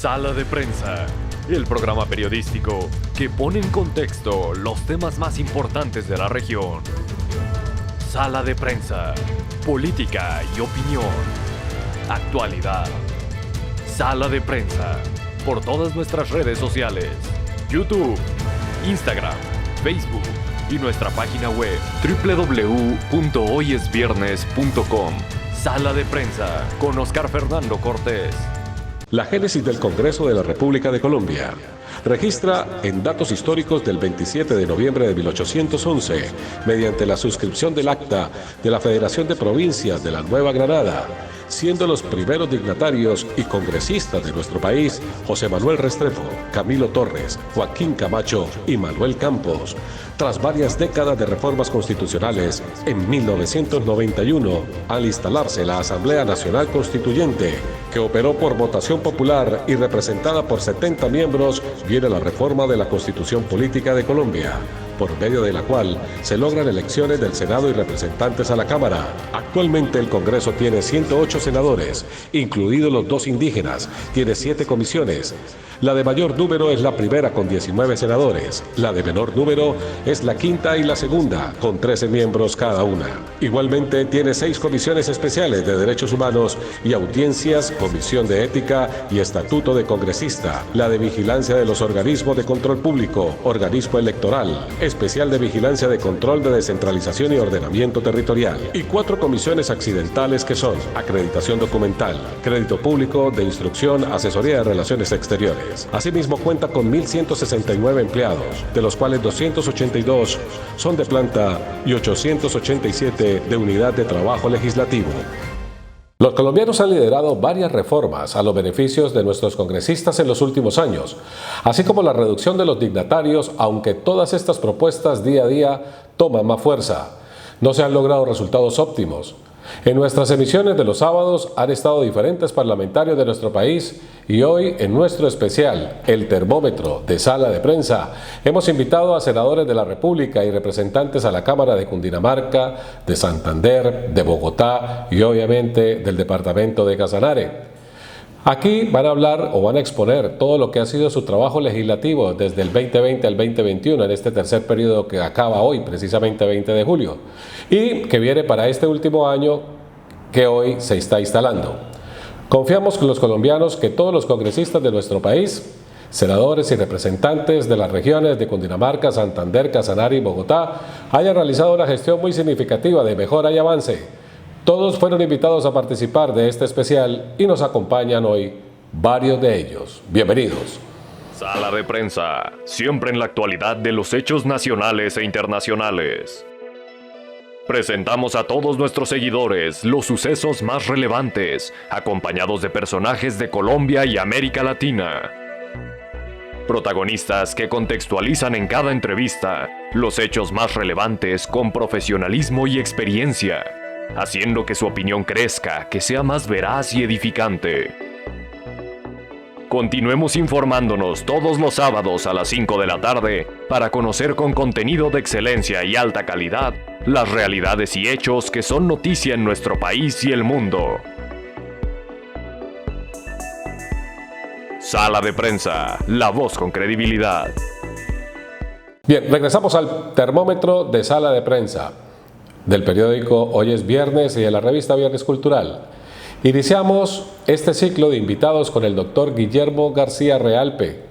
Sala de Prensa, el programa periodístico que pone en contexto los temas más importantes de la región. Sala de Prensa, política y opinión. Actualidad. Sala de Prensa, por todas nuestras redes sociales, YouTube, Instagram, Facebook y nuestra página web www.hoyesviernes.com. Sala de Prensa con Oscar Fernando Cortés. La génesis del Congreso de la República de Colombia registra en datos históricos del 27 de noviembre de 1811, mediante la suscripción del Acta de la Federación de Provincias de la Nueva Granada, siendo los primeros dignatarios y congresistas de nuestro país José Manuel Restrepo, Camilo Torres, Joaquín Camacho y Manuel Campos. Tras varias décadas de reformas constitucionales, en 1991, al instalarse la Asamblea Nacional Constituyente, que operó por votación popular y representada por 70 miembros, viene la reforma de la Constitución Política de Colombia, por medio de la cual se logran elecciones del Senado y representantes a la Cámara. Actualmente el Congreso tiene 108 senadores, incluidos los 2 indígenas, tiene 7 comisiones. La de mayor número es la primera con 19 senadores, la de menor número es la quinta y la segunda, con 13 miembros cada una. Igualmente tiene 6 comisiones especiales de derechos humanos y audiencias, comisión de ética y estatuto de congresista, la de vigilancia de los organismos de control público, organismo electoral, especial de vigilancia de control de descentralización y ordenamiento territorial, y 4 comisiones accidentales que son acreditación documental, crédito público, de instrucción, asesoría de relaciones exteriores. Asimismo cuenta con 1.169 empleados, de los cuales 282 son de planta y 887 de unidad de trabajo legislativo. Los colombianos han liderado varias reformas a los beneficios de nuestros congresistas en los últimos años, así como la reducción de los dignatarios, aunque todas estas propuestas día a día toman más fuerza. No se han logrado resultados óptimos. En nuestras emisiones de los sábados han estado diferentes parlamentarios de nuestro país y hoy, en nuestro especial, el termómetro de Sala de Prensa, hemos invitado a senadores de la República y representantes a la Cámara de Cundinamarca, de Santander, de Bogotá y obviamente del departamento de Casanare. Aquí van a hablar o van a exponer todo lo que ha sido su trabajo legislativo desde el 2020 al 2021, en este tercer periodo que acaba hoy, precisamente 20 de julio, y que viene para este último año que hoy se está instalando. Confiamos con los colombianos que todos los congresistas de nuestro país, senadores y representantes de las regiones de Cundinamarca, Santander, Casanare y Bogotá, hayan realizado una gestión muy significativa de mejora y avance. Todos fueron invitados a participar de este especial y nos acompañan hoy varios de ellos. Bienvenidos. Sala de Prensa, siempre en la actualidad de los hechos nacionales e internacionales. Presentamos a todos nuestros seguidores los sucesos más relevantes, acompañados de personajes de Colombia y América Latina. Protagonistas que contextualizan en cada entrevista los hechos más relevantes con profesionalismo y experiencia, haciendo que su opinión crezca, que sea más veraz y edificante. Continuemos informándonos todos los sábados a las 5 de la tarde para conocer con contenido de excelencia y alta calidad las realidades y hechos que son noticia en nuestro país y el mundo. Sala de Prensa, la voz con credibilidad. Bien, regresamos al termómetro de Sala de Prensa del periódico Hoy es Viernes y de la revista Viernes Cultural. Iniciamos este ciclo de invitados con el doctor Guillermo García Realpe,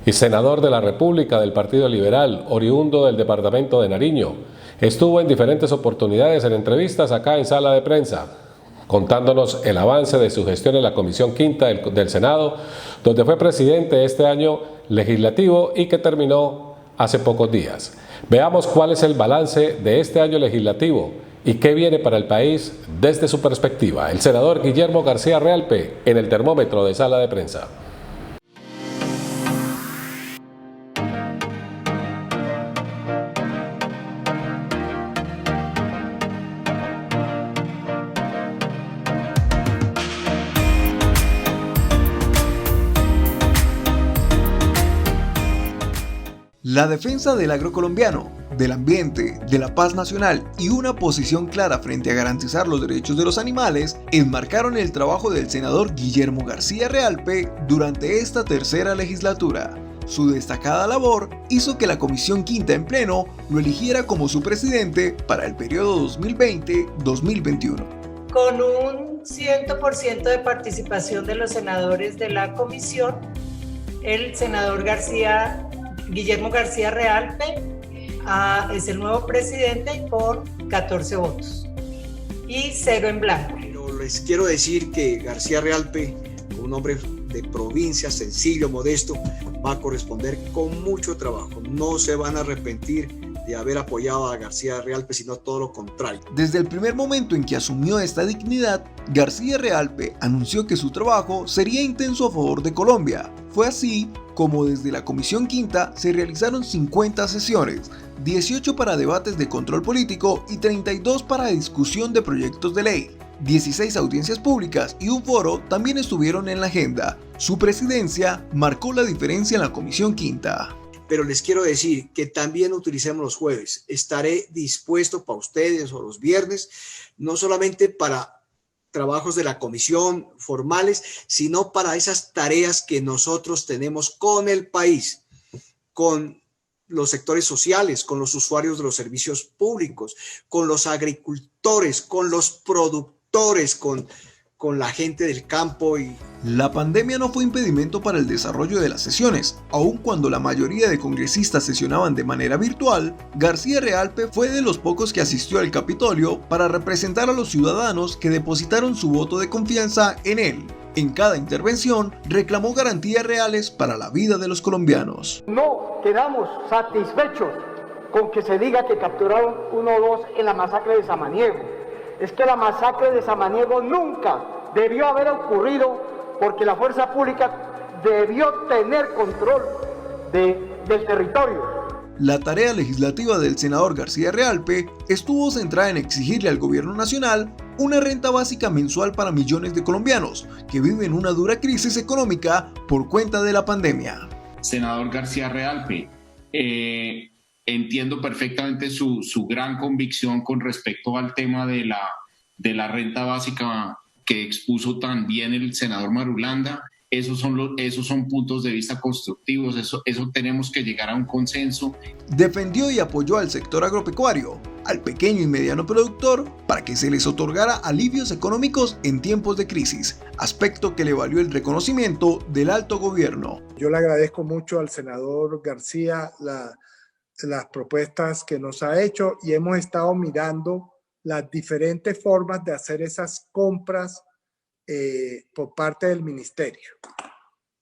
y senador de la República del Partido Liberal, oriundo del departamento de Nariño. Estuvo en diferentes oportunidades en entrevistas acá en Sala de Prensa, contándonos el avance de su gestión en la Comisión Quinta del Senado, donde fue presidente este año legislativo y que terminó hace pocos días. Veamos cuál es el balance de este año legislativo y qué viene para el país desde su perspectiva. El senador Guillermo García Realpe en el termómetro de Sala de Prensa. La defensa del agrocolombiano, del ambiente, de la paz nacional y una posición clara frente a garantizar los derechos de los animales enmarcaron el trabajo del senador Guillermo García Realpe durante esta tercera legislatura. Su destacada labor hizo que la Comisión Quinta en pleno lo eligiera como su presidente para el periodo 2020-2021. Con un 100% de participación de los senadores de la comisión, el senador Guillermo García Realpe es el nuevo presidente con 14 votos y 0 en blanco. Pero les quiero decir que García Realpe, un hombre de provincia, sencillo, modesto, va a corresponder con mucho trabajo. No se van a arrepentir de haber apoyado a García Realpe, sino todo lo contrario. Desde el primer momento en que asumió esta dignidad, García Realpe anunció que su trabajo sería intenso a favor de Colombia. Fue así como desde la Comisión Quinta se realizaron 50 sesiones, 18 para debates de control político y 32 para discusión de proyectos de ley. 16 audiencias públicas y un foro también estuvieron en la agenda. Su presidencia marcó la diferencia en la Comisión Quinta. Pero les quiero decir que también utilicemos los jueves. Estaré dispuesto para ustedes o los viernes, no solamente para trabajos de la comisión formales, sino para esas tareas que nosotros tenemos con el país, con los sectores sociales, con los usuarios de los servicios públicos, con los agricultores, con los productores, con la gente del campo. La pandemia no fue impedimento para el desarrollo de las sesiones. Aun cuando la mayoría de congresistas sesionaban de manera virtual, García Realpe fue de los pocos que asistió al Capitolio para representar a los ciudadanos que depositaron su voto de confianza en él. En cada intervención reclamó garantías reales para la vida de los colombianos. No quedamos satisfechos con que se diga que capturaron 1 o 2 en la masacre de Samaniego. Es que la masacre de Samaniego nunca debió haber ocurrido porque la fuerza pública debió tener control del territorio. La tarea legislativa del senador García Realpe estuvo centrada en exigirle al gobierno nacional una renta básica mensual para millones de colombianos que viven una dura crisis económica por cuenta de la pandemia. Senador García Realpe, entiendo perfectamente su gran convicción con respecto al tema de la renta básica que expuso también el senador Marulanda. Esos son puntos de vista constructivos, eso tenemos que llegar a un consenso. Defendió y apoyó al sector agropecuario, al pequeño y mediano productor, para que se les otorgara alivios económicos en tiempos de crisis, aspecto que le valió el reconocimiento del alto gobierno. Yo le agradezco mucho al senador García las propuestas que nos ha hecho y hemos estado mirando las diferentes formas de hacer esas compras por parte del ministerio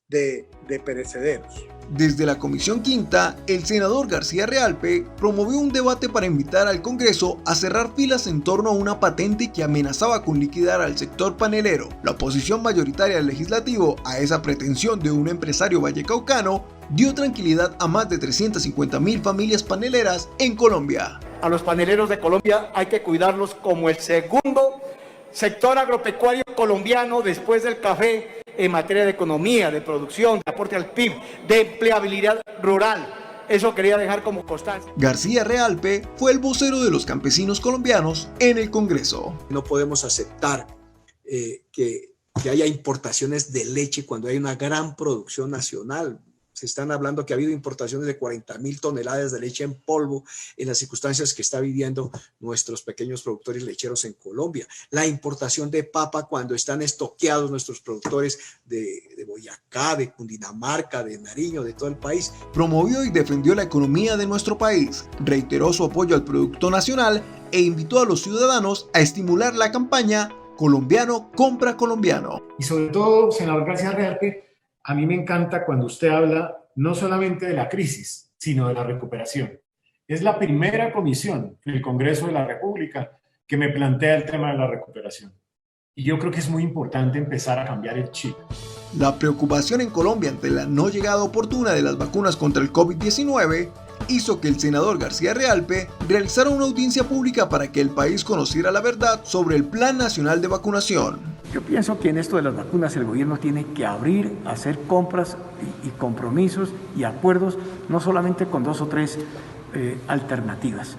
de perecederos. Desde la Comisión Quinta, el senador García Realpe promovió un debate para invitar al Congreso a cerrar filas en torno a una patente que amenazaba con liquidar al sector panelero. La oposición mayoritaria del legislativo a esa pretensión de un empresario vallecaucano dio tranquilidad a más de 350.000 familias paneleras en Colombia. A los paneleros de Colombia hay que cuidarlos como el segundo sector agropecuario colombiano después del café en materia de economía, de producción, de aporte al PIB, de empleabilidad rural. Eso quería dejar como constancia. García Realpe fue el vocero de los campesinos colombianos en el Congreso. No podemos aceptar que haya importaciones de leche cuando hay una gran producción nacional. Se están hablando que ha habido importaciones de 40.000 toneladas de leche en polvo en las circunstancias que está viviendo nuestros pequeños productores lecheros en Colombia. La importación de papa cuando están estoqueados nuestros productores de Boyacá, de Cundinamarca, de Nariño, de todo el país. Promovió y defendió la economía de nuestro país, reiteró su apoyo al producto nacional e invitó a los ciudadanos a estimular la campaña Colombiano compra colombiano. Y sobre todo, senador García Realpe, a mí me encanta cuando usted habla no solamente de la crisis, sino de la recuperación. Es la primera comisión del Congreso de la República que me plantea el tema de la recuperación. Y yo creo que es muy importante empezar a cambiar el chip. La preocupación en Colombia ante la no llegada oportuna de las vacunas contra el COVID-19 hizo que el senador García Realpe realizara una audiencia pública para que el país conociera la verdad sobre el Plan Nacional de Vacunación. Yo pienso que en esto de las vacunas el gobierno tiene que abrir, hacer compras y compromisos y acuerdos, no solamente con 2 o 3 alternativas.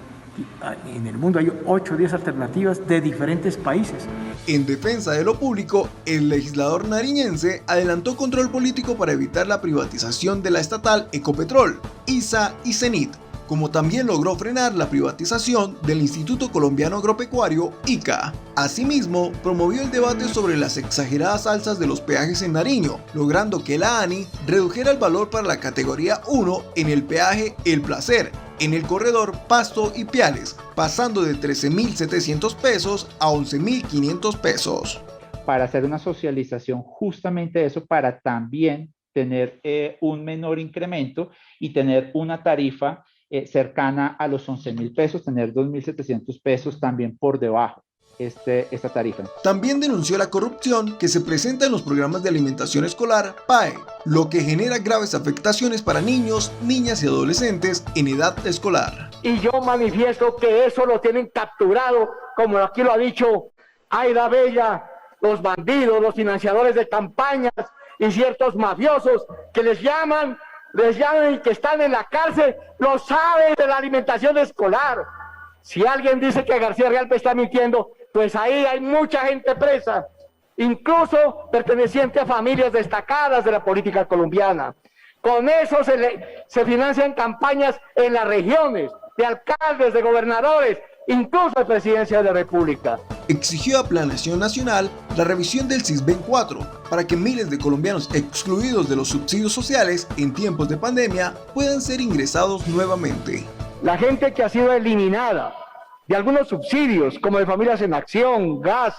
En el mundo hay 8 o 10 alternativas de diferentes países. En defensa de lo público, el legislador nariñense adelantó control político para evitar la privatización de la estatal Ecopetrol, ISA y Cenit, como también logró frenar la privatización del Instituto Colombiano Agropecuario, ICA. Asimismo, promovió el debate sobre las exageradas alzas de los peajes en Nariño, logrando que la ANI redujera el valor para la categoría 1 en el peaje El Placer, en el corredor Pasto y Piales, pasando de 13.700 pesos a 11.500 pesos. Para hacer una socialización justamente eso, para también tener un menor incremento y tener una tarifa cercana a los 11.000 pesos, tener 2.700 pesos también por debajo. Esta tarifa. También denunció la corrupción que se presenta en los programas de alimentación escolar PAE, lo que genera graves afectaciones para niños, niñas y adolescentes en edad escolar. Y yo manifiesto que eso lo tienen capturado, como aquí lo ha dicho Aida Bella, los bandidos, los financiadores de campañas y ciertos mafiosos que les llaman y que están en la cárcel, lo saben de la alimentación escolar. Si alguien dice que García Realpe está mintiendo, pues ahí hay mucha gente presa, incluso perteneciente a familias destacadas de la política colombiana. Con eso se financian campañas en las regiones, de alcaldes, de gobernadores, incluso de presidencia de la República. Exigió a Planación Nacional la revisión del Sisbén 4 para que miles de colombianos excluidos de los subsidios sociales en tiempos de pandemia puedan ser ingresados nuevamente. La gente que ha sido eliminada de algunos subsidios, como de Familias en Acción, gas,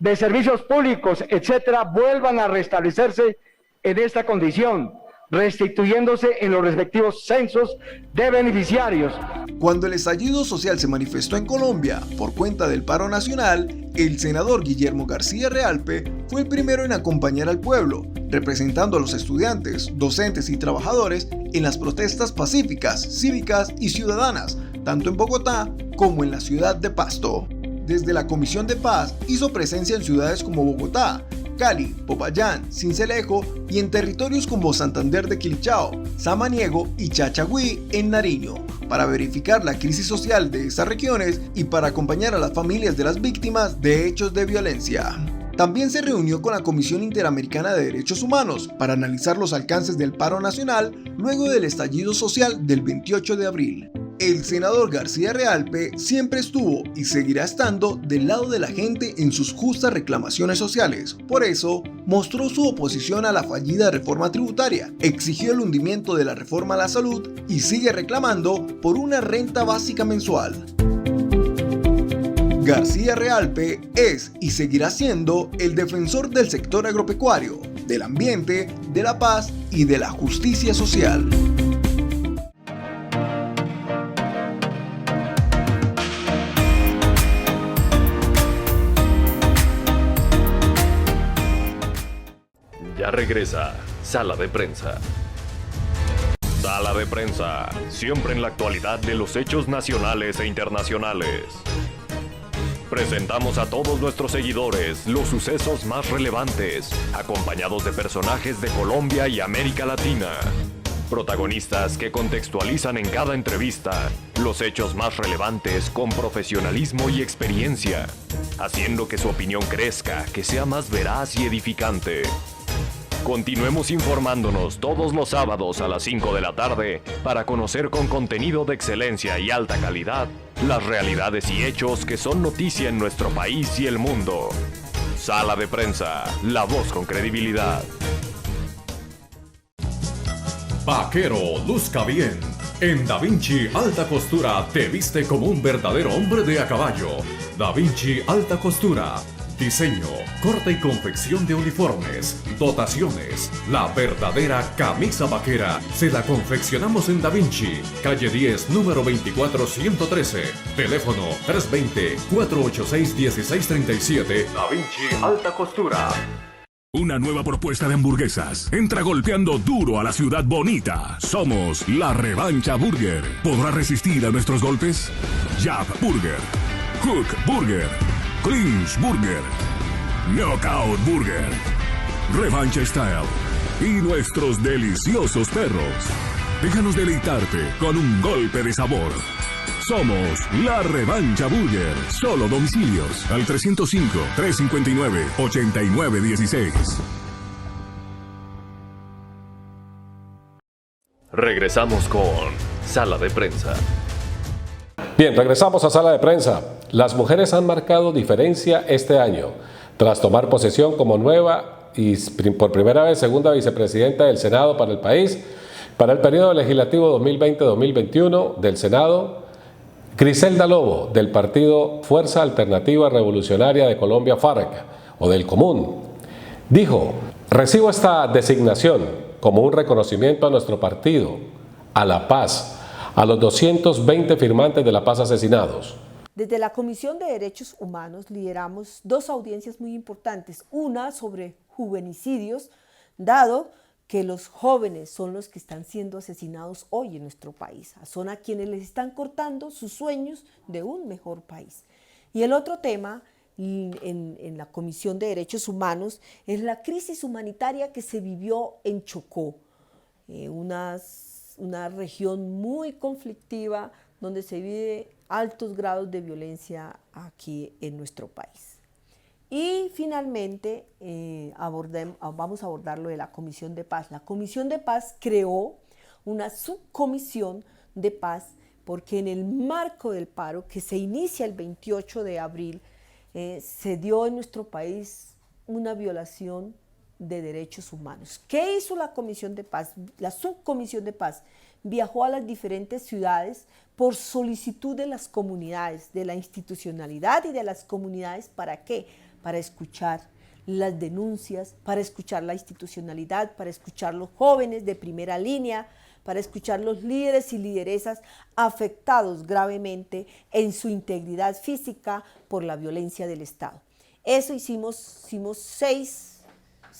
de servicios públicos, etcétera, vuelvan a restablecerse en esta condición, restituyéndose en los respectivos censos de beneficiarios. Cuando el estallido social se manifestó en Colombia por cuenta del paro nacional, el senador Guillermo García Realpe fue el primero en acompañar al pueblo, representando a los estudiantes, docentes y trabajadores en las protestas pacíficas, cívicas y ciudadanas, tanto en Bogotá como en la ciudad de Pasto. Desde la Comisión de Paz hizo presencia en ciudades como Bogotá, Cali, Popayán, Sincelejo y en territorios como Santander de Quilichao, Samaniego y Chachagüí en Nariño, para verificar la crisis social de esas regiones y para acompañar a las familias de las víctimas de hechos de violencia. También se reunió con la Comisión Interamericana de Derechos Humanos para analizar los alcances del paro nacional luego del estallido social del 28 de abril. El senador García Realpe siempre estuvo y seguirá estando del lado de la gente en sus justas reclamaciones sociales. Por eso, mostró su oposición a la fallida reforma tributaria, exigió el hundimiento de la reforma a la salud y sigue reclamando por una renta básica mensual. García Realpe es y seguirá siendo el defensor del sector agropecuario, del ambiente, de la paz y de la justicia social. Ya regresa Sala de Prensa. Sala de Prensa, siempre en la actualidad de los hechos nacionales e internacionales. Presentamos a todos nuestros seguidores los sucesos más relevantes, acompañados de personajes de Colombia y América Latina. Protagonistas que contextualizan en cada entrevista los hechos más relevantes con profesionalismo y experiencia, haciendo que su opinión crezca, que sea más veraz y edificante. Continuemos informándonos todos los sábados a las 5 de la tarde para conocer con contenido de excelencia y alta calidad las realidades y hechos que son noticia en nuestro país y el mundo. Sala de Prensa, la voz con credibilidad. Vaquero, luzca bien. En Da Vinci Alta Costura te viste como un verdadero hombre de a caballo. Da Vinci Alta Costura. Diseño, corte y confección de uniformes, dotaciones. La verdadera camisa vaquera se la confeccionamos en Da Vinci, calle 10, número 24113. Teléfono 320-486-1637. Da Vinci Alta Costura. Una nueva propuesta de hamburguesas. Entra golpeando duro a la ciudad bonita. Somos la Revancha Burger. ¿Podrá resistir a nuestros golpes? Jab Burger, Hook Burger, Clinch Burger, Knockout Burger, Revancha Style y nuestros deliciosos perros. Déjanos deleitarte con un golpe de sabor. Somos La Revancha Burger. Solo domicilios al 305-359-8916. Regresamos con Sala de Prensa. Bien, regresamos a Sala de Prensa. Las mujeres han marcado diferencia este año, tras tomar posesión como nueva y por primera vez segunda vicepresidenta del Senado para el país, para el periodo legislativo 2020-2021 del Senado. Griselda Lobo, del partido Fuerza Alternativa Revolucionaria de Colombia, FARC, o del Común, dijo: recibo esta designación como un reconocimiento a nuestro partido, a la paz, a los 220 firmantes de la paz asesinados. Desde la Comisión de Derechos Humanos lideramos dos audiencias muy importantes, una sobre juvenicidios, dado que los jóvenes son los que están siendo asesinados hoy en nuestro país, son a quienes les están cortando sus sueños de un mejor país. Y el otro tema en la Comisión de Derechos Humanos es la crisis humanitaria que se vivió en Chocó, una región muy conflictiva donde se vive altos grados de violencia aquí en nuestro país. Y finalmente vamos a abordar lo de la Comisión de Paz. La Comisión de Paz creó una subcomisión de paz porque en el marco del paro que se inicia el 28 de abril se dio en nuestro país una violación de derechos humanos. ¿Qué hizo la Comisión de Paz? La subcomisión de paz viajó a las diferentes ciudades por solicitud de las comunidades, de la institucionalidad y de las comunidades. ¿Para qué? Para escuchar las denuncias, para escuchar la institucionalidad, para escuchar los jóvenes de primera línea, para escuchar los líderes y lideresas afectados gravemente en su integridad física por la violencia del Estado. Eso hicimos seis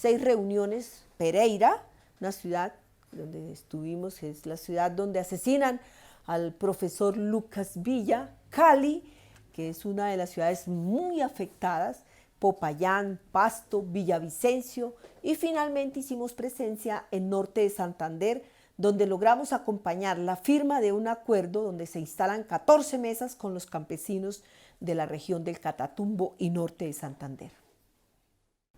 reuniones. Pereira, una ciudad donde estuvimos, es la ciudad donde asesinan al profesor Lucas Villa. Cali, que es una de las ciudades muy afectadas, Popayán, Pasto, Villavicencio, y finalmente hicimos presencia en Norte de Santander, donde logramos acompañar la firma de un acuerdo donde se instalan 14 mesas con los campesinos de la región del Catatumbo y Norte de Santander.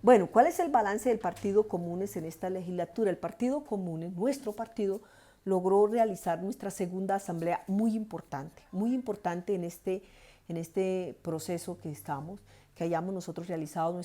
Bueno, ¿cuál es el balance del Partido Comunes en esta legislatura? El Partido Comunes, nuestro partido, logró realizar nuestra segunda asamblea muy importante en este proceso que estamos, que hayamos nosotros realizado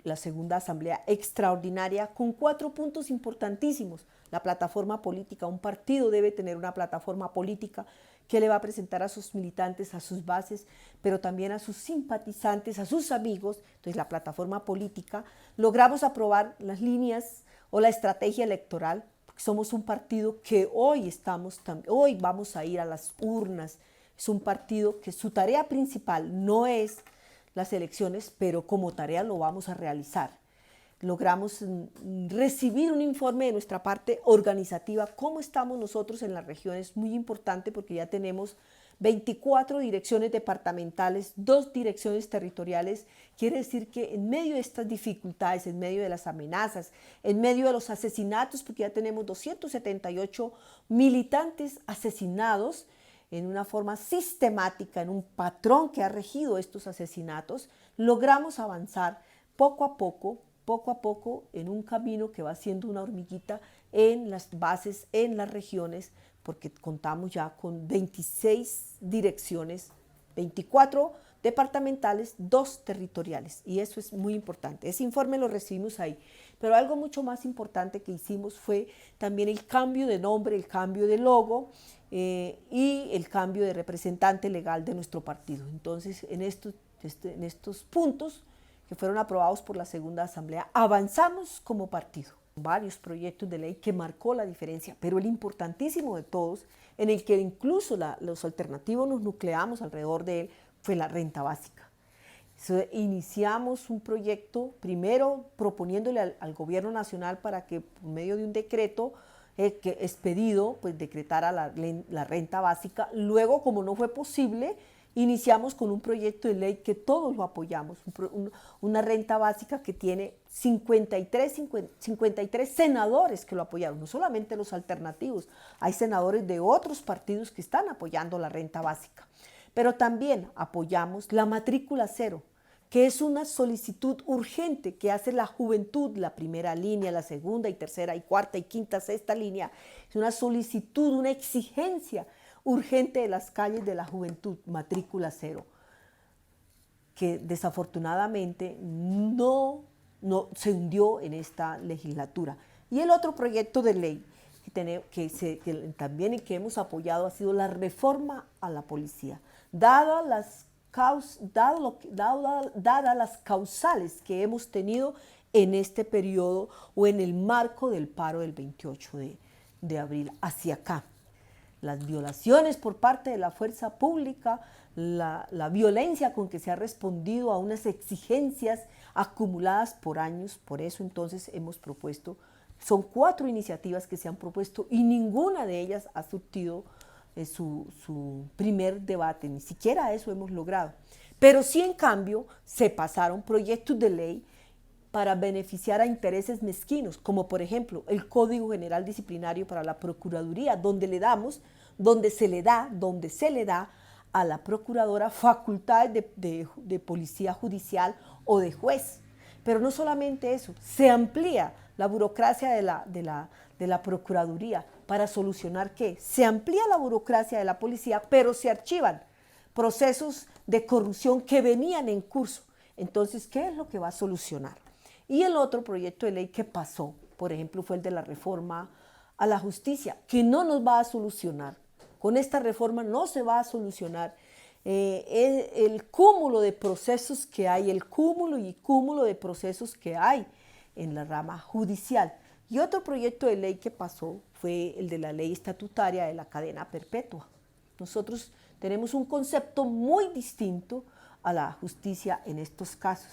la segunda asamblea extraordinaria con 4 puntos importantísimos. La plataforma política, un partido debe tener una plataforma política que le va a presentar a sus militantes, a sus bases, pero también a sus simpatizantes, a sus amigos. Entonces, la plataforma política, logramos aprobar las líneas o la estrategia electoral, porque somos un partido que hoy vamos a ir a las urnas. Es un partido que su tarea principal no es las elecciones, pero como tarea lo vamos a realizar. Logramos recibir un informe de nuestra parte organizativa, cómo estamos nosotros en la región. Es muy importante porque ya tenemos 24 direcciones departamentales, 2 direcciones territoriales. Quiere decir que en medio de estas dificultades, en medio de las amenazas, en medio de los asesinatos, porque ya tenemos 278 militantes asesinados en una forma sistemática, en un patrón que ha regido estos asesinatos, logramos avanzar poco a poco en un camino que va siendo una hormiguita en las bases, en las regiones, porque contamos ya con 26 direcciones, 24 departamentales, 2 territoriales, y eso es muy importante. Ese informe lo recibimos ahí, pero algo mucho más importante que hicimos fue también el cambio de nombre, el cambio de logo y el cambio de representante legal de nuestro partido. Entonces, en estos puntos que fueron aprobados por la segunda asamblea, avanzamos como partido. Varios proyectos de ley que marcó la diferencia, pero el importantísimo de todos, en el que incluso los alternativos nos nucleamos alrededor de él, fue la renta básica. Iniciamos un proyecto, primero proponiéndole al gobierno nacional para que por medio de un decreto que expedido, pues decretara la renta básica. Luego, como no fue posible iniciamos con un proyecto de ley que todos lo apoyamos, una renta básica que tiene 53 senadores que lo apoyaron, no solamente los alternativos, hay senadores de otros partidos que están apoyando la renta básica, pero también apoyamos la matrícula cero, que es una solicitud urgente que hace la juventud, la primera línea, la segunda y tercera y cuarta y quinta, sexta línea, es una solicitud, una exigencia urgente de las calles de la juventud, matrícula cero, que desafortunadamente no se hundió en esta legislatura. Y el otro proyecto de ley que también hemos apoyado ha sido la reforma a la policía, dadas las causales que hemos tenido en este periodo o en el marco del paro del 28 de abril hacia acá. Las violaciones por parte de la fuerza pública, la violencia con que se ha respondido a unas exigencias acumuladas por años. Por eso entonces hemos propuesto, son 4 iniciativas que se han propuesto y ninguna de ellas ha surtido su primer debate, ni siquiera eso hemos logrado. Pero sí, en cambio, se pasaron proyectos de ley para beneficiar a intereses mezquinos, como por ejemplo el Código General Disciplinario para la Procuraduría, donde se le da a la Procuradora facultades de policía judicial o de juez. Pero no solamente eso, se amplía la burocracia de la Procuraduría para solucionar ¿qué? Se amplía la burocracia de la policía, pero se archivan procesos de corrupción que venían en curso. Entonces, ¿qué es lo que va a solucionar? Y el otro proyecto de ley que pasó, por ejemplo, fue el de la reforma a la justicia, que no nos va a solucionar. Con esta reforma no se va a solucionar el cúmulo de procesos que hay, el cúmulo de procesos que hay en la rama judicial. Y otro proyecto de ley que pasó fue el de la ley estatutaria de la cadena perpetua. Nosotros tenemos un concepto muy distinto a la justicia en estos casos.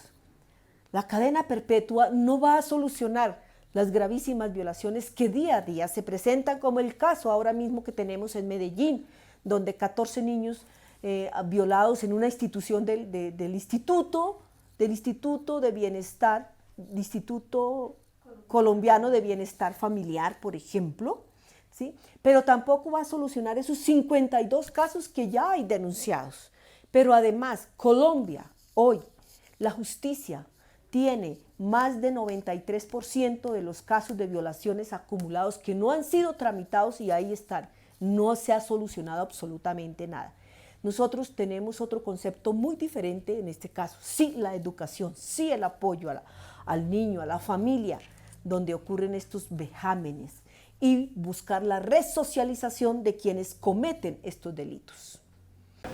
La cadena perpetua no va a solucionar las gravísimas violaciones que día a día se presentan, como el caso ahora mismo que tenemos en Medellín, donde 14 niños violados en una institución del Instituto de Bienestar, Instituto Colombiano de Bienestar Familiar, por ejemplo, ¿sí? Pero tampoco va a solucionar esos 52 casos que ya hay denunciados. Pero además, Colombia, hoy, la justicia tiene más de 93% de los casos de violaciones acumulados que no han sido tramitados y ahí están. No se ha solucionado absolutamente nada. Nosotros tenemos otro concepto muy diferente en este caso. Sí, la educación, sí el apoyo al niño, a la familia, donde ocurren estos vejámenes, y buscar la resocialización de quienes cometen estos delitos.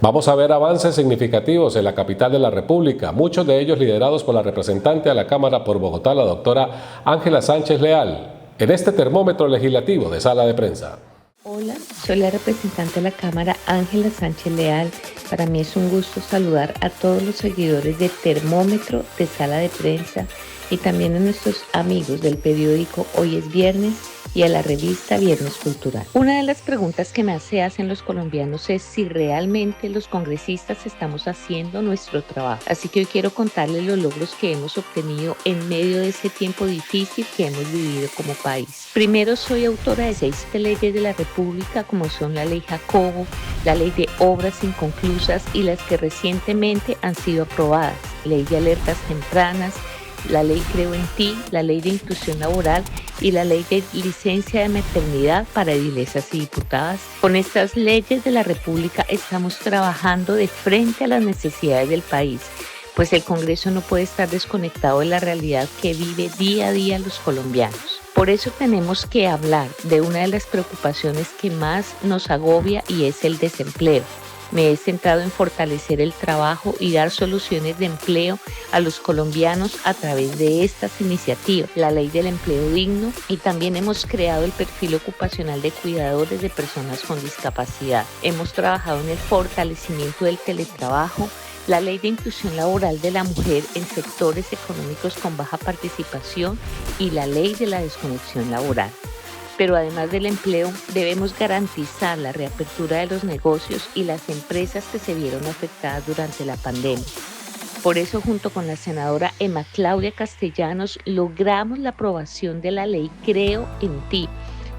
Vamos a ver avances significativos en la capital de la República, muchos de ellos liderados por la representante a la Cámara por Bogotá, la doctora Ángela Sánchez Leal, en este termómetro legislativo de Sala de Prensa. Hola, soy la representante de la Cámara, Ángela Sánchez Leal. Para mí es un gusto saludar a todos los seguidores de Termómetro de Sala de Prensa y también a nuestros amigos del periódico Hoy es Viernes y a la revista Viernes Cultural. Una de las preguntas que más se hacen los colombianos es si realmente los congresistas estamos haciendo nuestro trabajo. Así que hoy quiero contarles los logros que hemos obtenido en medio de ese tiempo difícil que hemos vivido como país. Primero, soy autora de 6 leyes de la República, como son la Ley Jacobo, la Ley de Obras Inconclusas y las que recientemente han sido aprobadas, Ley de Alertas Tempranas, la Ley Creo en Ti, la Ley de Inclusión Laboral y la Ley de Licencia de Maternidad para edilesas y diputadas. Con estas leyes de la República estamos trabajando de frente a las necesidades del país, pues el Congreso no puede estar desconectado de la realidad que vive día a día los colombianos. Por eso tenemos que hablar de una de las preocupaciones que más nos agobia y es el desempleo. Me he centrado en fortalecer el trabajo y dar soluciones de empleo a los colombianos a través de estas iniciativas, la Ley del Empleo Digno, y también hemos creado el perfil ocupacional de cuidadores de personas con discapacidad. Hemos trabajado en el fortalecimiento del teletrabajo, la Ley de Inclusión Laboral de la Mujer en sectores económicos con baja participación y la Ley de la Desconexión Laboral. Pero además del empleo, debemos garantizar la reapertura de los negocios y las empresas que se vieron afectadas durante la pandemia. Por eso, junto con la senadora Emma Claudia Castellanos, logramos la aprobación de la ley Creo en Ti,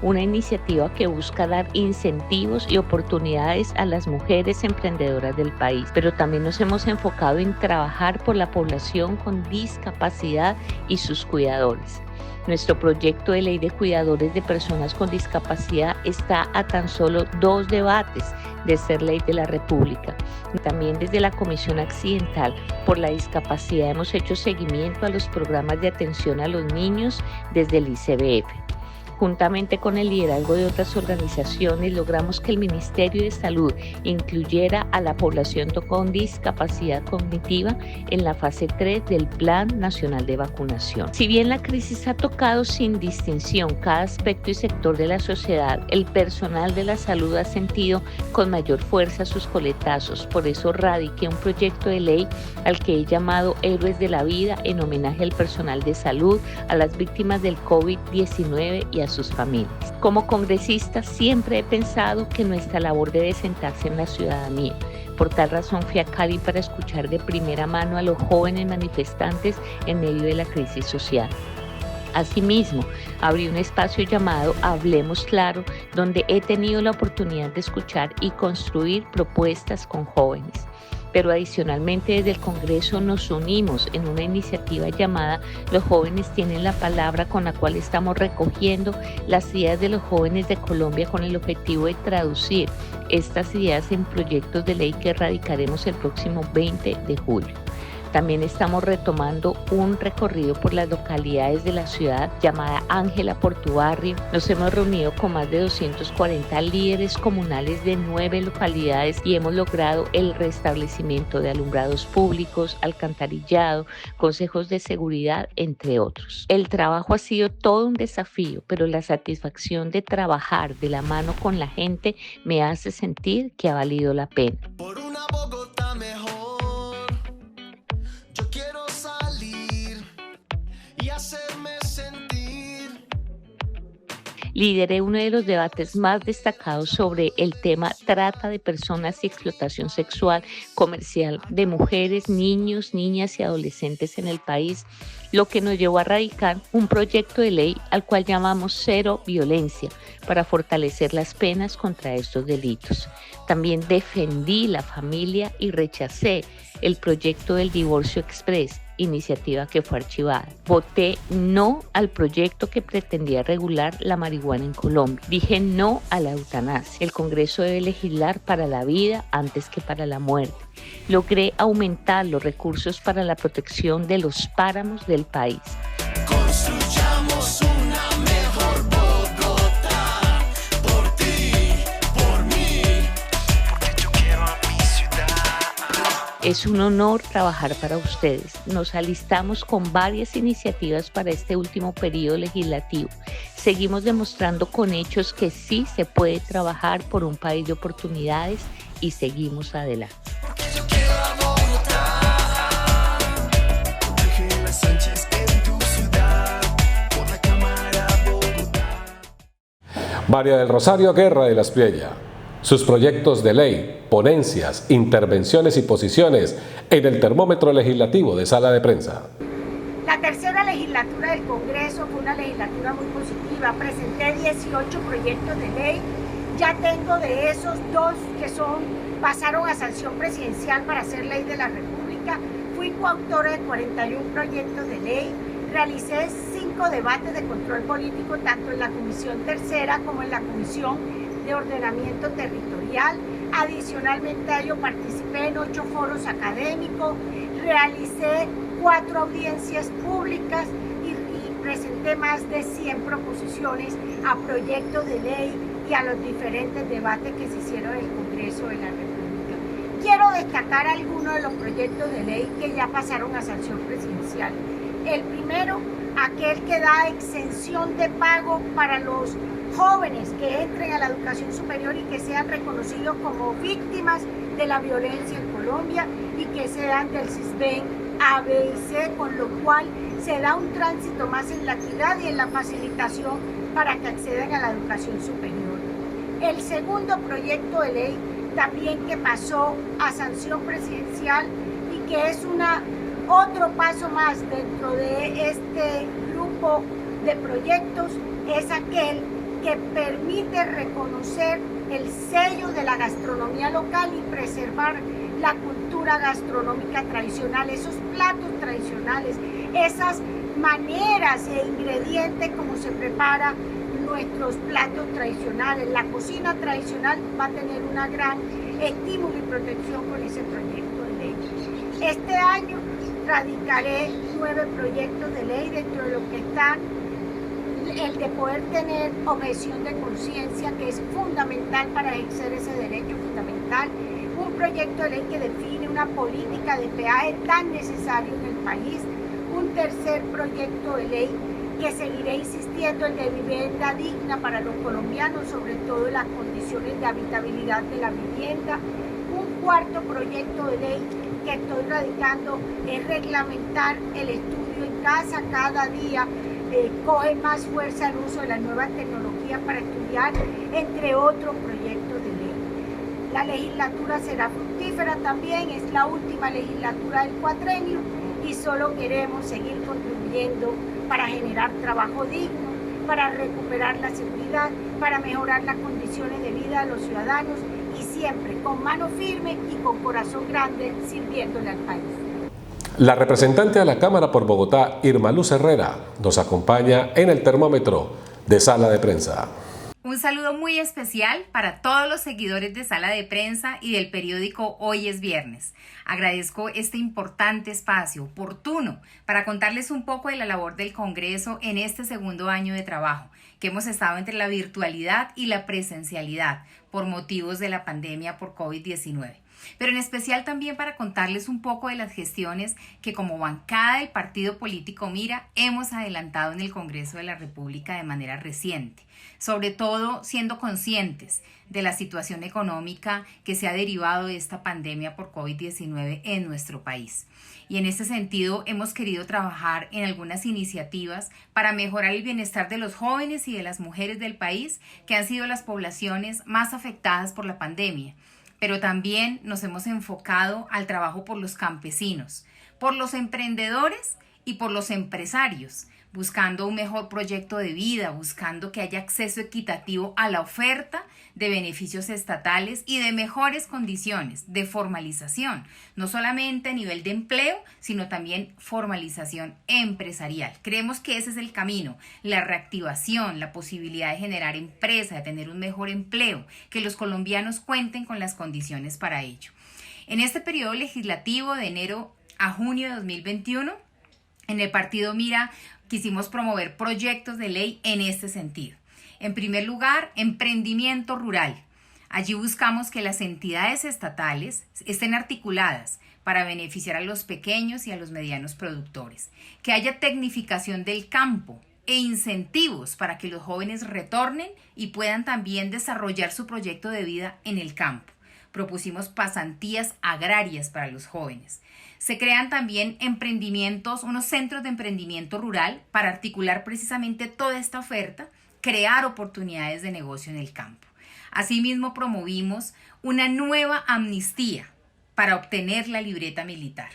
una iniciativa que busca dar incentivos y oportunidades a las mujeres emprendedoras del país. Pero también nos hemos enfocado en trabajar por la población con discapacidad y sus cuidadores. Nuestro proyecto de ley de cuidadores de personas con discapacidad está a tan solo 2 debates de ser ley de la República. También desde la Comisión Accidental por la Discapacidad hemos hecho seguimiento a los programas de atención a los niños desde el ICBF. Juntamente con el liderazgo de otras organizaciones, logramos que el Ministerio de Salud incluyera a la población con discapacidad cognitiva en la fase 3 del Plan Nacional de Vacunación. Si bien la crisis ha tocado sin distinción cada aspecto y sector de la sociedad, el personal de la salud ha sentido con mayor fuerza sus coletazos. Por eso radiqué un proyecto de ley al que he llamado Héroes de la Vida, en homenaje al personal de salud, a las víctimas del COVID-19 y a sus familias. Como congresista siempre he pensado que nuestra labor debe sentarse en la ciudadanía. Por tal razón fui a Cali para escuchar de primera mano a los jóvenes manifestantes en medio de la crisis social. Asimismo, abrí un espacio llamado Hablemos Claro, donde he tenido la oportunidad de escuchar y construir propuestas con jóvenes. Pero adicionalmente desde el Congreso nos unimos en una iniciativa llamada Los Jóvenes Tienen la Palabra, con la cual estamos recogiendo las ideas de los jóvenes de Colombia con el objetivo de traducir estas ideas en proyectos de ley que radicaremos el próximo 20 de julio. También estamos retomando un recorrido por las localidades de la ciudad llamada Ángela por tu barrio. Nos hemos reunido con más de 240 líderes comunales de 9 localidades y hemos logrado el restablecimiento de alumbrados públicos, alcantarillado, consejos de seguridad, entre otros. El trabajo ha sido todo un desafío, pero la satisfacción de trabajar de la mano con la gente me hace sentir que ha valido la pena. Por una Bogotá mejor. Yo quiero salir y hacerme sentir. Lideré uno de los debates más destacados sobre el tema trata de personas y explotación sexual comercial de mujeres, niños, niñas y adolescentes en el país, lo que nos llevó a radicar un proyecto de ley al cual llamamos Cero Violencia para fortalecer las penas contra estos delitos. También defendí la familia y rechacé el proyecto del divorcio express, iniciativa que fue archivada. Voté no al proyecto que pretendía regular la marihuana en Colombia. Dije no a la eutanasia. El Congreso debe legislar para la vida antes que para la muerte. Logré aumentar los recursos para la protección de los páramos del país. Construyamos una mejor Bogotá, por ti, por mí, porque yo quiero a mi ciudad. Es un honor trabajar para ustedes. Nos alistamos con varias iniciativas para este último periodo legislativo. Seguimos demostrando con hechos que sí se puede trabajar por un país de oportunidades y seguimos adelante. María del Rosario Guerra de la Espriella. Sus proyectos de ley, ponencias, intervenciones y posiciones en el termómetro legislativo de Sala de Prensa. La tercera legislatura del Congreso fue una legislatura muy positiva. Presenté 18 proyectos de ley. Ya tengo de esos 2 que pasaron a sanción presidencial para ser ley de la República. Fui coautora de 41 proyectos de ley. Realicé 5 debates de control político, tanto en la Comisión Tercera como en la Comisión de Ordenamiento Territorial. Adicionalmente a ello participé en 8 foros académicos, realicé 4 audiencias públicas y presenté más de 100 proposiciones a proyectos de ley y a los diferentes debates que se hicieron en el Congreso de la República. Quiero destacar algunos de los proyectos de ley que ya pasaron a sanción presidencial. El primero, aquel que da exención de pago para los jóvenes que entren a la educación superior y que sean reconocidos como víctimas de la violencia en Colombia y que sean del CISBEN A, B y C, con lo cual se da un tránsito más en la equidad y en la facilitación para que accedan a la educación superior. El segundo proyecto de ley también que pasó a sanción presidencial y que es otro paso más dentro de este grupo de proyectos es aquel que permite reconocer el sello de la gastronomía local y preservar la cultura gastronómica tradicional, esos platos tradicionales, esas maneras e ingredientes como se prepara nuestros platos tradicionales. La cocina tradicional va a tener una gran estímulo y protección con ese proyecto de ley. Este año radicaré 9 proyectos de ley, dentro de lo que está el de poder tener objeción de conciencia, que es fundamental para ejercer ese derecho fundamental. Un proyecto de ley que define una política de peaje tan necesario en el país. Un tercer proyecto de ley que seguiré insistiendo, el de vivienda digna para los colombianos, sobre todo las condiciones de habitabilidad de la vivienda. Un cuarto proyecto de ley que estoy radicando es reglamentar el estudio en casa. Cada día coge más fuerza el uso de las nuevas tecnologías para estudiar, entre otros proyectos de ley. La legislatura será fructífera también, es la última legislatura del cuatrenio y solo queremos seguir contribuyendo para generar trabajo digno, para recuperar la seguridad, para mejorar las condiciones de vida de los ciudadanos y siempre con mano firme y con corazón grande sirviéndole al país. La representante a la Cámara por Bogotá, Irma Luz Herrera, nos acompaña en el termómetro de Sala de Prensa. Un saludo muy especial para todos los seguidores de Sala de Prensa y del periódico Hoy es Viernes. Agradezco este importante espacio oportuno para contarles un poco de la labor del Congreso en este segundo año de trabajo, que hemos estado entre la virtualidad y la presencialidad por motivos de la pandemia por COVID-19. Pero en especial también para contarles un poco de las gestiones que como bancada del partido político Mira hemos adelantado en el Congreso de la República de manera reciente, sobre todo siendo conscientes de la situación económica que se ha derivado de esta pandemia por COVID-19 en nuestro país. Y en este sentido hemos querido trabajar en algunas iniciativas para mejorar el bienestar de los jóvenes y de las mujeres del país, que han sido las poblaciones más afectadas por la pandemia. Pero también nos hemos enfocado al trabajo por los campesinos, por los emprendedores y por los empresarios, buscando un mejor proyecto de vida, buscando que haya acceso equitativo a la oferta de beneficios estatales y de mejores condiciones de formalización, no solamente a nivel de empleo, sino también formalización empresarial. Creemos que ese es el camino, la reactivación, la posibilidad de generar empresa, de tener un mejor empleo, que los colombianos cuenten con las condiciones para ello. En este periodo legislativo de enero a junio de 2021, en el partido Mira quisimos promover proyectos de ley en este sentido. En primer lugar, emprendimiento rural. Allí buscamos que las entidades estatales estén articuladas para beneficiar a los pequeños y a los medianos productores, que haya tecnificación del campo e incentivos para que los jóvenes retornen y puedan también desarrollar su proyecto de vida en el campo. Propusimos pasantías agrarias para los jóvenes. Se crean también emprendimientos, unos centros de emprendimiento rural para articular precisamente toda esta oferta, crear oportunidades de negocio en el campo. Asimismo, promovimos una nueva amnistía para obtener la libreta militar.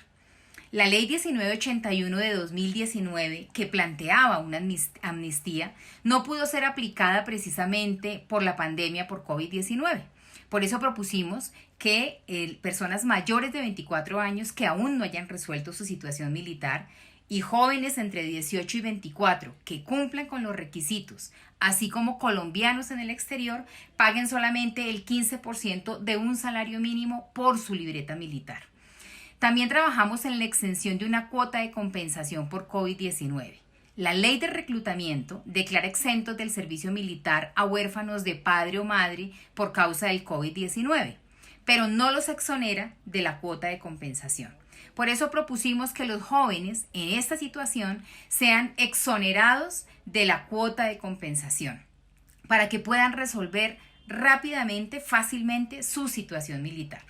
La Ley 1981 de 2019, que planteaba una amnistía, no pudo ser aplicada precisamente por la pandemia por COVID-19. Por eso propusimos que personas mayores de 24 años que aún no hayan resuelto su situación militar y jóvenes entre 18 y 24 que cumplan con los requisitos, así como colombianos en el exterior, paguen solamente el 15% de un salario mínimo por su libreta militar. También trabajamos en la exención de una cuota de compensación por COVID-19. La ley de reclutamiento declara exentos del servicio militar a huérfanos de padre o madre por causa del COVID-19, pero no los exonera de la cuota de compensación. Por eso propusimos que los jóvenes en esta situación sean exonerados de la cuota de compensación para que puedan resolver rápidamente, fácilmente su situación militar.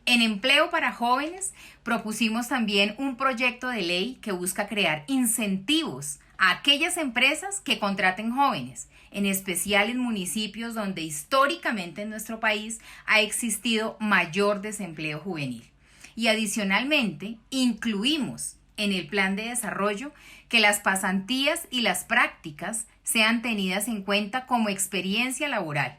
En Empleo para Jóvenes propusimos también un proyecto de ley que busca crear incentivos a aquellas empresas que contraten jóvenes, en especial en municipios donde históricamente en nuestro país ha existido mayor desempleo juvenil. Y adicionalmente incluimos en el plan de desarrollo que las pasantías y las prácticas sean tenidas en cuenta como experiencia laboral.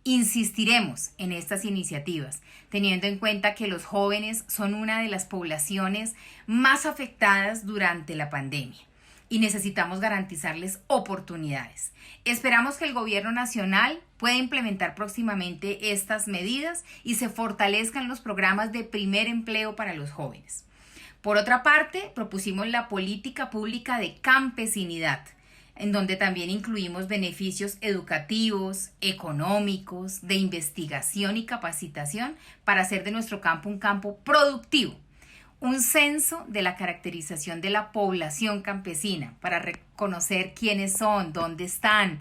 Insistiremos en estas iniciativas, teniendo en cuenta que los jóvenes son una de las poblaciones más afectadas durante la pandemia y necesitamos garantizarles oportunidades. Esperamos que el Gobierno Nacional pueda implementar próximamente estas medidas y se fortalezcan los programas de primer empleo para los jóvenes. Por otra parte, propusimos la política pública de campesinidad, en donde también incluimos beneficios educativos, económicos, de investigación y capacitación para hacer de nuestro campo un campo productivo. Un censo de la caracterización de la población campesina para reconocer quiénes son, dónde están,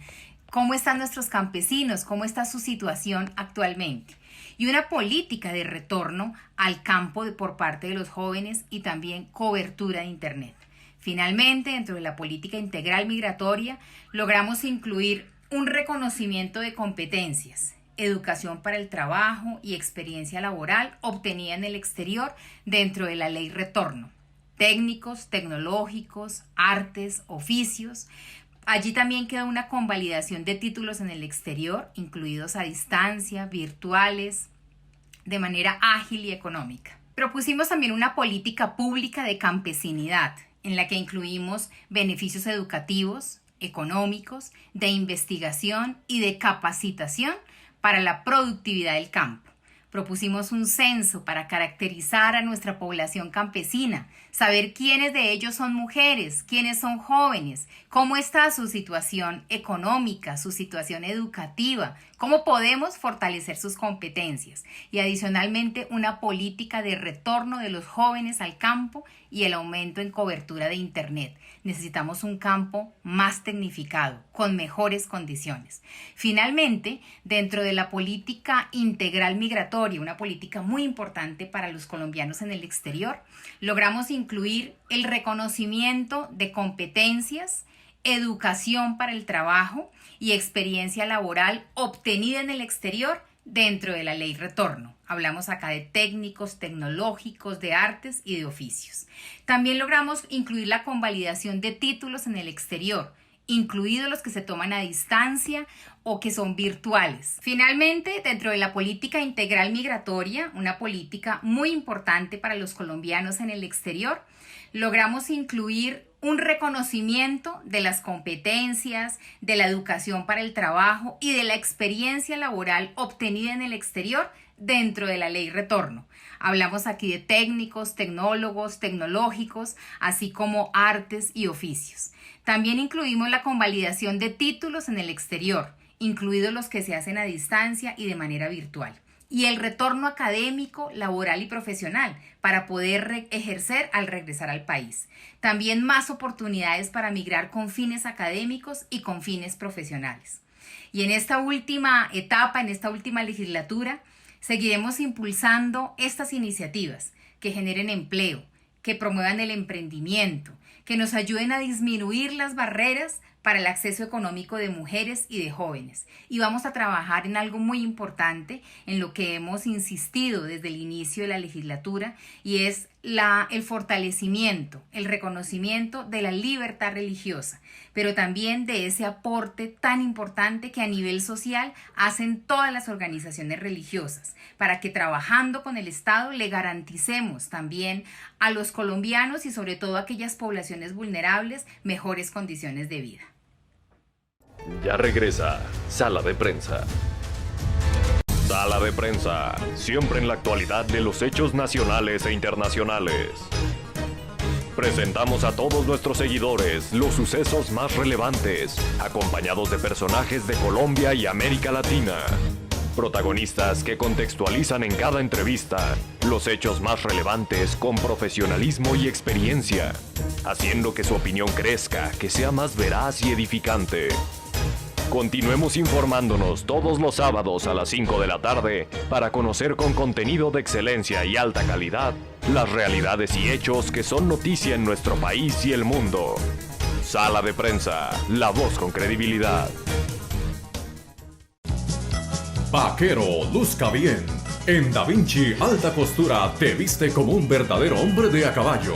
cómo están nuestros campesinos, cómo está su situación actualmente. Y una política de retorno al campo por parte de los jóvenes y también cobertura de Internet. Finalmente, dentro de la política integral migratoria, logramos incluir un reconocimiento de competencias, educación para el trabajo y experiencia laboral obtenida en el exterior dentro de la ley Retorno, técnicos, tecnológicos, artes, oficios. Allí también queda una convalidación de títulos en el exterior, incluidos a distancia, virtuales, de manera ágil y económica. Propusimos también una política pública de campesinidad, en la que incluimos beneficios educativos, económicos, de investigación y de capacitación para la productividad del campo. Propusimos un censo para caracterizar a nuestra población campesina, saber quiénes de ellos son mujeres, quiénes son jóvenes, cómo está su situación económica, su situación educativa, cómo podemos fortalecer sus competencias y adicionalmente una política de retorno de los jóvenes al campo y el aumento en cobertura de Internet. Necesitamos un campo más tecnificado, con mejores condiciones. Finalmente, dentro de la política integral migratoria, una política muy importante para los colombianos en el exterior, logramos incluir el reconocimiento de competencias, educación para el trabajo y experiencia laboral obtenida en el exterior dentro de la ley Retorno. Hablamos acá de técnicos, tecnológicos, de artes y de oficios. También logramos incluir la convalidación de títulos en el exterior, incluidos los que se toman a distancia o que son virtuales. Finalmente, dentro de la política integral migratoria, una política muy importante para los colombianos en el exterior, logramos incluir un reconocimiento de las competencias, de la educación para el trabajo y de la experiencia laboral obtenida en el exterior dentro de la ley Retorno. Hablamos aquí de técnicos, tecnólogos, tecnológicos, así como artes y oficios. También incluimos la convalidación de títulos en el exterior, incluidos los que se hacen a distancia y de manera virtual. Y el retorno académico, laboral y profesional para poder ejercer al regresar al país. También más oportunidades para migrar con fines académicos y con fines profesionales. Y en esta última etapa, en esta última legislatura, seguiremos impulsando estas iniciativas que generen empleo, que promuevan el emprendimiento, que nos ayuden a disminuir las barreras para el acceso económico de mujeres y de jóvenes. Y vamos a trabajar en algo muy importante, en lo que hemos insistido desde el inicio de la legislatura, y es el fortalecimiento, el reconocimiento de la libertad religiosa, pero también de ese aporte tan importante que a nivel social hacen todas las organizaciones religiosas, para que trabajando con el Estado le garanticemos también a los colombianos y sobre todo a aquellas poblaciones vulnerables mejores condiciones de vida. Ya regresa Sala de Prensa. Sala de Prensa, siempre en la actualidad de los hechos nacionales e internacionales. Presentamos a todos nuestros seguidores los sucesos más relevantes, acompañados de personajes de Colombia y América Latina. Protagonistas que contextualizan en cada entrevista los hechos más relevantes con profesionalismo y experiencia, haciendo que su opinión crezca, que sea más veraz y edificante. Continuemos informándonos todos los sábados a las 5 de la tarde para conocer con contenido de excelencia y alta calidad las realidades y hechos que son noticia en nuestro país y el mundo. Sala de Prensa, la voz con credibilidad. Vaquero, luzca bien. En Da Vinci Alta Costura te viste como un verdadero hombre de a caballo.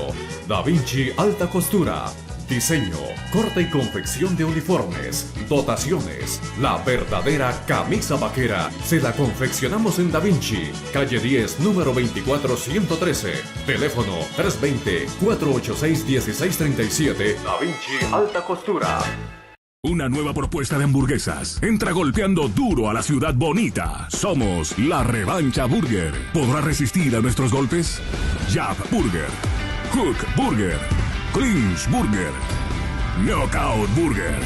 Da Vinci Alta Costura. Diseño, corte y confección de uniformes, dotaciones. La verdadera camisa vaquera se la confeccionamos en Da Vinci, calle 10, número 24113. Teléfono 320-486-1637. Da Vinci Alta Costura. Una nueva propuesta de hamburguesas. Entra golpeando duro a la ciudad bonita. Somos la Revancha Burger. ¿Podrá resistir a nuestros golpes? Jab Burger, Hook Burger, Clinch Burger, Knockout Burger,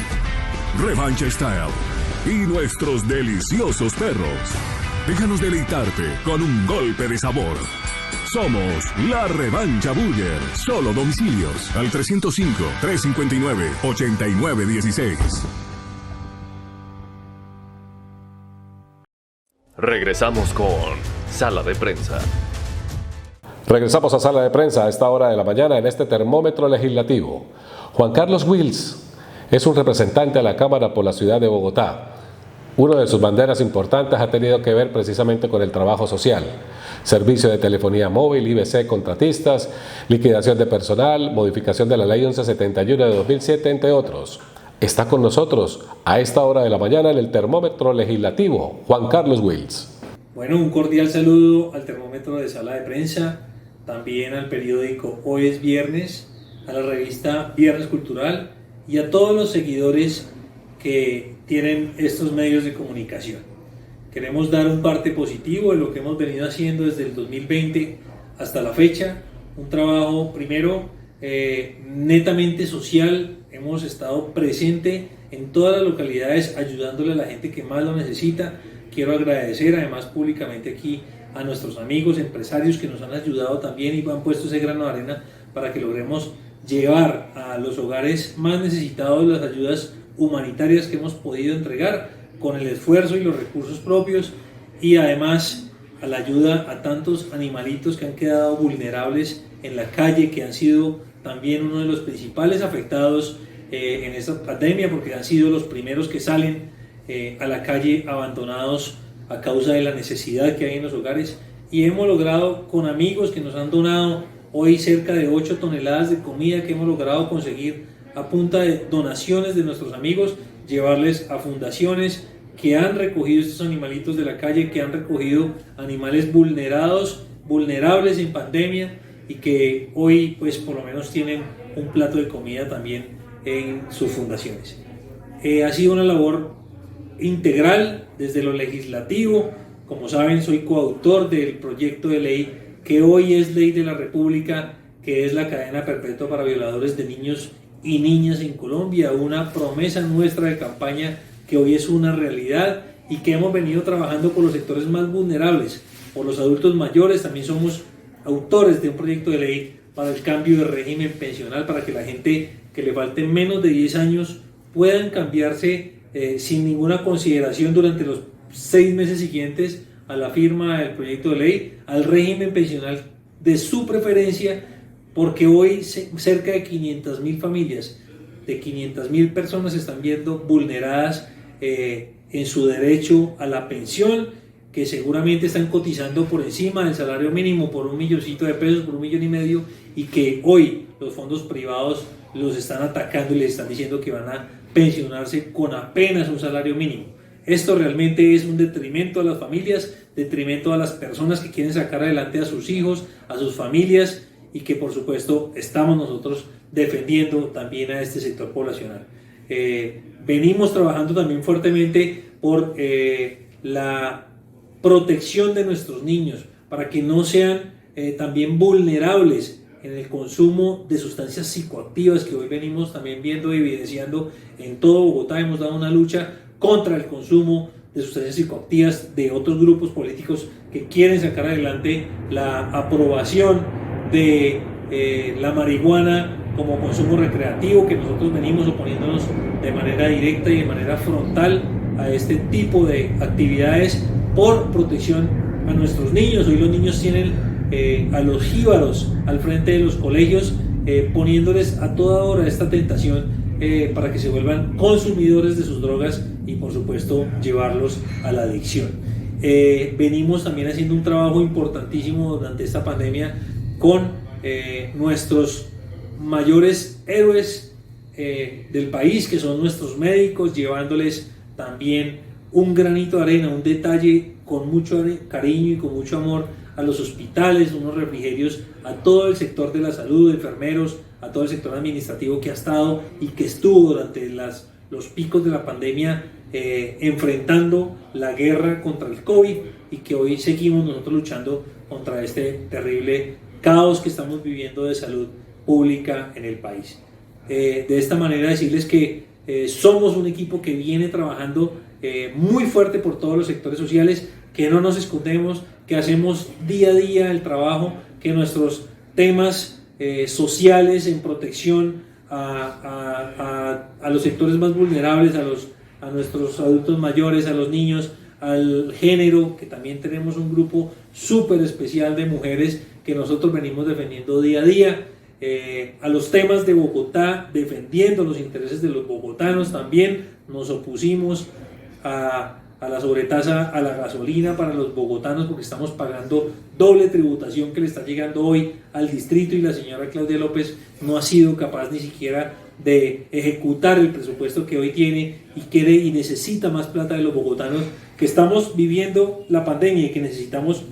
Revancha Style y nuestros deliciosos perros. Déjanos deleitarte con un golpe de sabor. Somos la Revancha Burger. Solo domicilios al 305-359-8916. Regresamos con Sala de Prensa. Regresamos a Sala de Prensa a esta hora de la mañana en este termómetro legislativo. Juan Carlos Wills es un representante a la Cámara por la ciudad de Bogotá. Una de sus banderas importantes ha tenido que ver precisamente con el trabajo social. Servicio de telefonía móvil, IBC, contratistas, liquidación de personal, modificación de la Ley 1171 de 2007, entre otros. Está con nosotros a esta hora de la mañana en el termómetro legislativo, Juan Carlos Wills. Bueno, un cordial saludo al termómetro de Sala de Prensa, también al periódico Hoy es Viernes, a la revista Viernes Cultural y a todos los seguidores que tienen estos medios de comunicación. Queremos dar un parte positivo de lo que hemos venido haciendo desde el 2020 hasta la fecha, un trabajo primero netamente social. Hemos estado presente en todas las localidades ayudándole a la gente que más lo necesita. Quiero agradecer además públicamente aquí a nuestros amigos empresarios que nos han ayudado también y han puesto ese grano de arena para que logremos llevar a los hogares más necesitados las ayudas humanitarias que hemos podido entregar con el esfuerzo y los recursos propios, y además a la ayuda a tantos animalitos que han quedado vulnerables en la calle, que han sido también uno de los principales afectados en esta pandemia, porque han sido los primeros que salen a la calle abandonados a causa de la necesidad que hay en los hogares. Y hemos logrado, con amigos que nos han donado hoy cerca de 8 toneladas de comida que hemos logrado conseguir a punta de donaciones de nuestros amigos, llevarles a fundaciones que han recogido estos animalitos de la calle, que han recogido animales vulnerables en pandemia y que hoy pues por lo menos tienen un plato de comida también en sus fundaciones. Ha sido una labor integral desde lo legislativo. Como saben, soy coautor del proyecto de ley que hoy es ley de la República, que es la cadena perpetua para violadores de niños y niñas en Colombia, una promesa nuestra de campaña que hoy es una realidad y que hemos venido trabajando por los sectores más vulnerables, por los adultos mayores. También somos autores de un proyecto de ley para el cambio de régimen pensional, para que la gente que le falten menos de 10 años puedan cambiarse sin ninguna consideración durante los 6 meses siguientes a la firma del proyecto de ley al régimen pensional de su preferencia, porque hoy cerca de 500.000 familias, de 500.000 personas se están viendo vulneradas en su derecho a la pensión, que seguramente están cotizando por encima del salario mínimo por $1 milloncito de pesos, por $1,5 millones, y que hoy los fondos privados los están atacando y les están diciendo que van a pensionarse con apenas un salario mínimo. Esto realmente es un detrimento a las familias, detrimento a las personas que quieren sacar adelante a sus hijos, a sus familias, y que por supuesto estamos nosotros defendiendo también a este sector poblacional. Venimos trabajando también fuertemente por la protección de nuestros niños, para que no sean también vulnerables en el consumo de sustancias psicoactivas, que hoy venimos también viendo y evidenciando en todo Bogotá. Hemos dado una lucha contra el consumo de sustancias psicoactivas de otros grupos políticos que quieren sacar adelante la aprobación de la marihuana como consumo recreativo, que nosotros venimos oponiéndonos de manera directa y de manera frontal a este tipo de actividades por protección a nuestros niños. Hoy los niños tienen a los jíbaros al frente de los colegios, poniéndoles a toda hora esta tentación para que se vuelvan consumidores de sus drogas y por supuesto llevarlos a la adicción. Venimos también haciendo un trabajo importantísimo durante esta pandemia con nuestros mayores héroes del país, que son nuestros médicos, llevándoles también un granito de arena, un detalle con mucho cariño y con mucho amor a los hospitales, unos refrigerios a todo el sector de la salud, enfermeros, a todo el sector administrativo que ha estado y que estuvo durante los picos de la pandemia enfrentando la guerra contra el COVID, y que hoy seguimos nosotros luchando contra este terrible caos que estamos viviendo de salud pública en el país. De esta manera decirles que somos un equipo que viene trabajando muy fuerte por todos los sectores sociales, que no nos escondemos, que hacemos día a día el trabajo, que nuestros temas sociales en protección a los sectores más vulnerables, a nuestros adultos mayores, a los niños, al género, que también tenemos un grupo súper especial de mujeres que nosotros venimos defendiendo día a día, a los temas de Bogotá, defendiendo los intereses de los bogotanos. También nos opusimos a la sobretasa a la gasolina para los bogotanos, porque estamos pagando doble tributación que le está llegando hoy al distrito, y la señora Claudia López no ha sido capaz ni siquiera de ejecutar el presupuesto que hoy tiene, y quiere y necesita más plata de los bogotanos, que estamos viviendo la pandemia y que necesitamos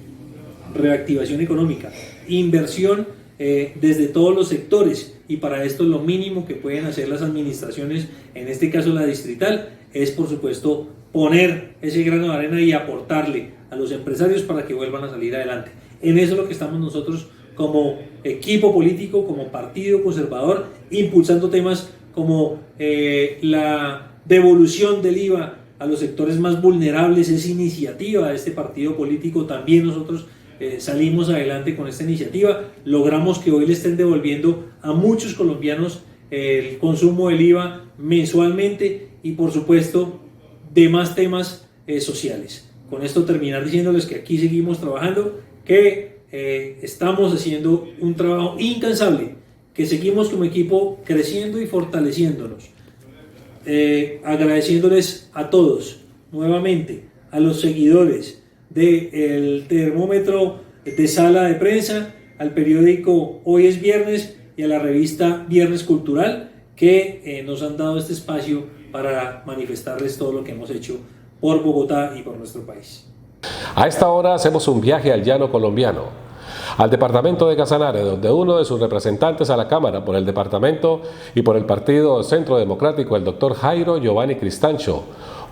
reactivación económica, inversión desde todos los sectores, y para esto lo mínimo que pueden hacer las administraciones, en este caso la distrital, es por supuesto poner ese grano de arena y aportarle a los empresarios para que vuelvan a salir adelante. En eso es lo que estamos nosotros como equipo político, como partido conservador, impulsando temas como la devolución del IVA a los sectores más vulnerables. Es iniciativa de este partido político. También nosotros salimos adelante con esta iniciativa, logramos que hoy le estén devolviendo a muchos colombianos el consumo del IVA mensualmente, y por supuesto demás temas sociales. Con esto terminar diciéndoles que aquí seguimos trabajando, que estamos haciendo un trabajo incansable, que seguimos como equipo creciendo y fortaleciéndonos, agradeciéndoles a todos nuevamente, a los seguidores del termómetro de Sala de Prensa, al periódico Hoy es Viernes y a la revista Viernes Cultural, que nos han dado este espacio para manifestarles todo lo que hemos hecho por Bogotá y por nuestro país. A esta hora hacemos un viaje al llano colombiano, al departamento de Casanare, donde uno de sus representantes a la Cámara por el departamento y por el Partido Centro Democrático, el doctor Jairo Giovanni Cristancho,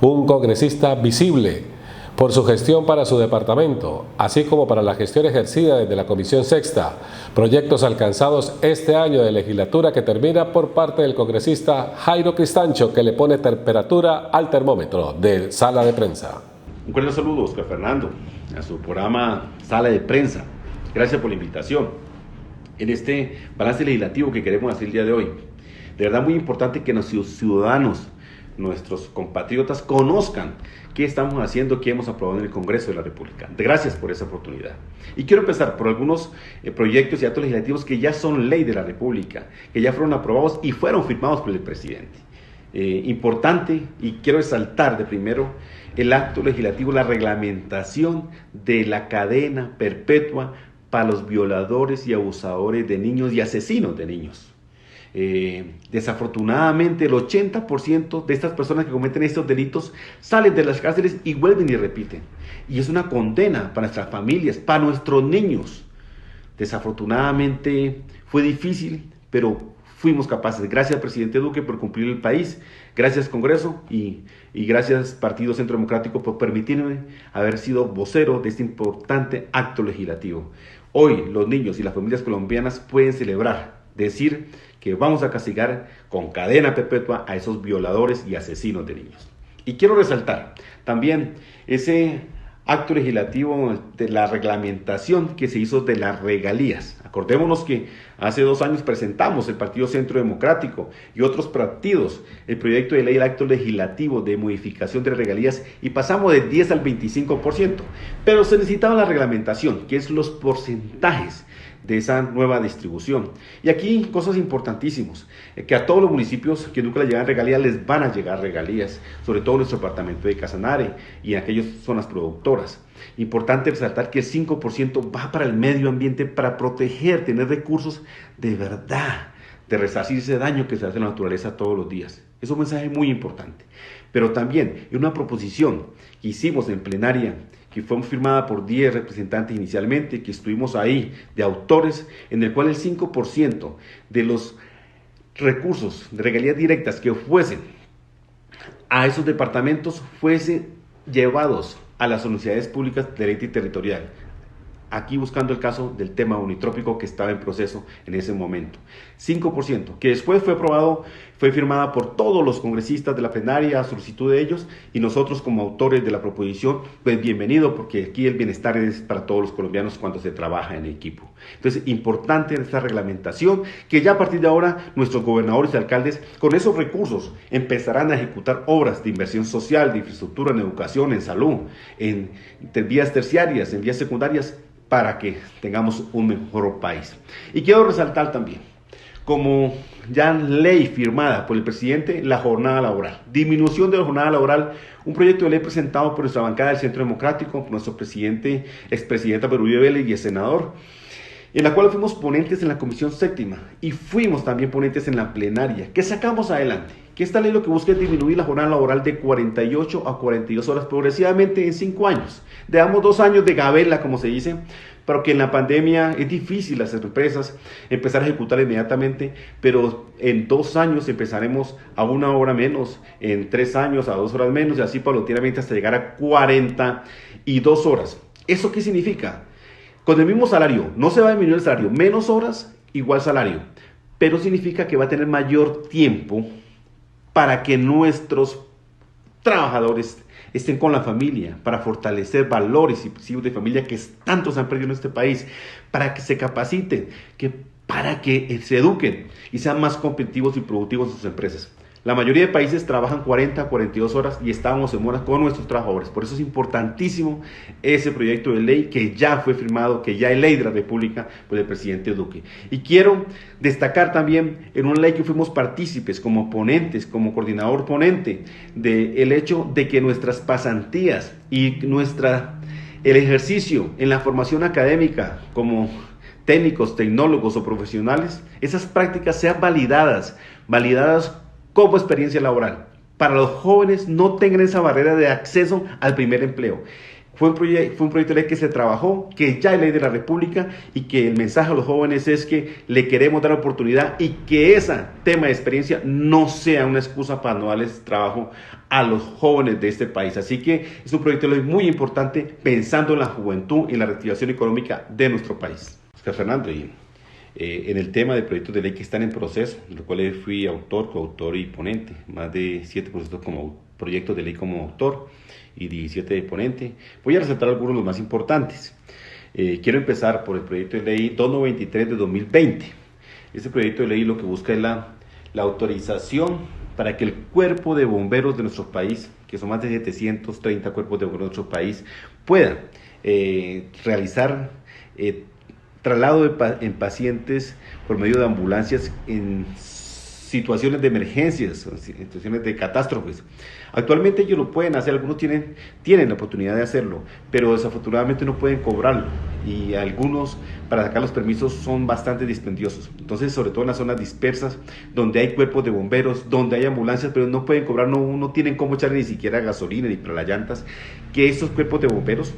un congresista visible por su gestión para su departamento, así como para la gestión ejercida desde la Comisión Sexta, proyectos alcanzados este año de legislatura que termina por parte del congresista Jairo Cristancho, que le pone temperatura al termómetro de Sala de Prensa. Un cordial saludo, Oscar Fernando, a su programa Sala de Prensa. Gracias por la invitación en este balance legislativo que queremos hacer el día de hoy. De verdad muy importante que nuestros ciudadanos, nuestros compatriotas conozcan qué estamos haciendo, qué hemos aprobado en el Congreso de la República. Gracias por esa oportunidad. Y quiero empezar por algunos proyectos y actos legislativos que ya son ley de la República, que ya fueron aprobados y fueron firmados por el presidente. Importante, y quiero resaltar de primero el acto legislativo, la reglamentación de la cadena perpetua para los violadores y abusadores de niños y asesinos de niños. Desafortunadamente el 80% de estas personas que cometen estos delitos salen de las cárceles y vuelven y repiten, y es una condena para nuestras familias, para nuestros niños. Desafortunadamente fue difícil, pero fuimos capaces. Gracias, presidente Duque, por cumplir el país. Gracias, Congreso, y gracias, Partido Centro Democrático, por permitirme haber sido vocero de este importante acto legislativo. Hoy los niños y las familias colombianas pueden celebrar, decir que vamos a castigar con cadena perpetua a esos violadores y asesinos de niños. Y quiero resaltar también ese acto legislativo de la reglamentación que se hizo de las regalías. Acordémonos que hace 2 años presentamos el Partido Centro Democrático y otros partidos el proyecto de ley del acto legislativo de modificación de regalías y pasamos de 10 al 25%, pero se necesitaba la reglamentación, que es los porcentajes de esa nueva distribución. Y aquí cosas importantísimas, que a todos los municipios que nunca les llegan regalías les van a llegar regalías, sobre todo en nuestro departamento de Casanare y en aquellas zonas productoras. Importante resaltar que el 5% va para el medio ambiente, para proteger, tener recursos de verdad, de resarcir ese daño que se hace a la naturaleza todos los días. Es un mensaje muy importante. Pero también en una proposición que hicimos en plenaria, que fue firmada por 10 representantes inicialmente, que estuvimos ahí de autores, en el cual el 5% de los recursos de regalías directas que fuesen a esos departamentos fuesen llevados a las universidades públicas de derecho territorial. Aquí buscando el caso del tema unitrópico que estaba en proceso en ese momento. 5%, que después fue aprobado, fue firmada por todos los congresistas de la plenaria a solicitud de ellos y nosotros como autores de la proposición, pues bienvenido, porque aquí el bienestar es para todos los colombianos cuando se trabaja en equipo. Entonces, importante esta reglamentación, que ya a partir de ahora nuestros gobernadores y alcaldes con esos recursos empezarán a ejecutar obras de inversión social, de infraestructura, en educación, en salud, en vías terciarias, en vías secundarias, para que tengamos un mejor país. Y quiero resaltar también, como ya ley firmada por el presidente, la jornada laboral. Disminución de la jornada laboral, un proyecto de ley presentado por nuestra bancada del Centro Democrático, por nuestro presidente, expresidenta Perú Vélez y el senador, en la cual fuimos ponentes en la Comisión Séptima y fuimos también ponentes en la plenaria, que sacamos adelante. Que esta ley lo que busca es disminuir la jornada laboral de 48 a 42 horas progresivamente en 5 años. Damos 2 años de gabela, como se dice, pero que en la pandemia es difícil las empresas empezar a ejecutar inmediatamente, pero en 2 años empezaremos a 1 hora menos, en 3 años a 2 horas menos y así paulatinamente hasta llegar a 42 horas. ¿Eso qué significa? Con el mismo salario, no se va a disminuir el salario, menos horas, igual salario, pero significa que va a tener mayor tiempo para que nuestros trabajadores estén con la familia, para fortalecer valores y principios de familia que tanto se han perdido en este país, para que se capaciten, para que se eduquen y sean más competitivos y productivos en sus empresas. La mayoría de países trabajan 40 a 42 horas y estábamos en mora con nuestros trabajadores. Por eso es importantísimo ese proyecto de ley que ya fue firmado, que ya es ley de la República por el presidente Duque. Y quiero destacar también en una ley que fuimos partícipes como ponentes, como coordinador ponente, del hecho de que nuestras pasantías y el ejercicio en la formación académica como técnicos, tecnólogos o profesionales, esas prácticas sean validadas como experiencia laboral. Para los jóvenes no tengan esa barrera de acceso al primer empleo. Fue un proyecto de ley que se trabajó, que ya es ley de la República y que el mensaje a los jóvenes es que le queremos dar oportunidad y que ese tema de experiencia no sea una excusa para no darles trabajo a los jóvenes de este país. Así que es un proyecto de ley muy importante pensando en la juventud y en la reactivación económica de nuestro país. Oscar Fernando, en el tema de proyectos de ley que están en proceso, en los cuales fui autor, coautor y ponente, más de 7 proyectos de ley como autor y 17 de ponente. Voy a resaltar algunos de los más importantes. Quiero empezar por el proyecto de ley 293 de 2020. Este proyecto de ley lo que busca es la autorización para que el cuerpo de bomberos de nuestro país, que son más de 730 cuerpos de bomberos de nuestro país, pueda realizar traslado en pacientes por medio de ambulancias en situaciones de emergencias, en situaciones de catástrofes. Actualmente ellos lo pueden hacer, algunos tienen la oportunidad de hacerlo, pero desafortunadamente no pueden cobrarlo y algunos para sacar los permisos son bastante dispendiosos. Entonces, sobre todo en las zonas dispersas, donde hay cuerpos de bomberos, donde hay ambulancias, pero no pueden cobrar, no tienen cómo echar ni siquiera gasolina ni para las llantas, que estos cuerpos de bomberos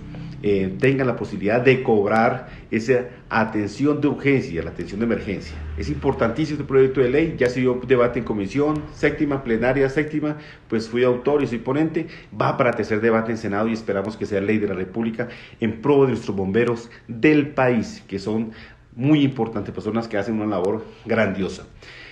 tengan la posibilidad de cobrar esa atención de urgencia, la atención de emergencia. Es importantísimo este proyecto de ley, ya se dio debate en comisión séptima, plenaria séptima, pues fui autor y soy ponente, va para tercer debate en Senado y esperamos que sea ley de la República en pro de nuestros bomberos del país, que son muy importantes, personas que hacen una labor grandiosa.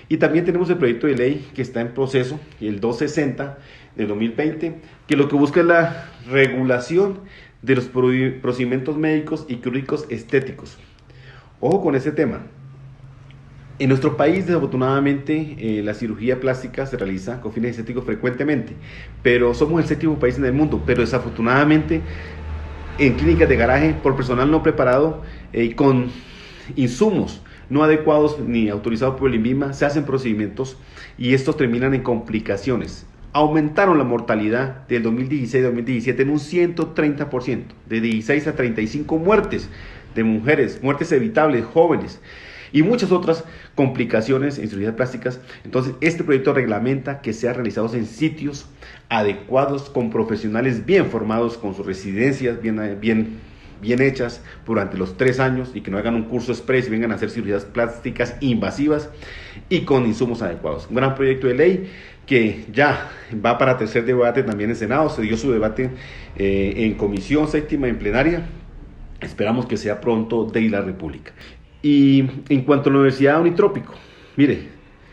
Y también tenemos el proyecto de ley que está en proceso, el 260 del 2020, que lo que busca es la regulación de los procedimientos médicos y quirúrgicos estéticos. Ojo con ese tema. En nuestro país, desafortunadamente, la cirugía plástica se realiza con fines estéticos frecuentemente, pero somos el 7º país en el mundo, pero desafortunadamente en clínicas de garaje por personal no preparado y con insumos no adecuados ni autorizados por el INVIMA se hacen procedimientos y estos terminan en complicaciones. Aumentaron la mortalidad del 2016 a 2017 en un 130%, de 16 a 35 muertes de mujeres, muertes evitables, jóvenes y muchas otras complicaciones en cirugías plásticas. Entonces, este proyecto reglamenta que sean realizados en sitios adecuados, con profesionales bien formados, con sus residencias bien hechas durante los 3 años y que no hagan un curso express y vengan a hacer cirugías plásticas invasivas y con insumos adecuados. Un gran proyecto de ley que ya va para tercer debate también en Senado. Se dio su debate en comisión séptima, en plenaria. Esperamos que sea pronto de la República. Y en cuanto a la Universidad de Unitrópico, mire,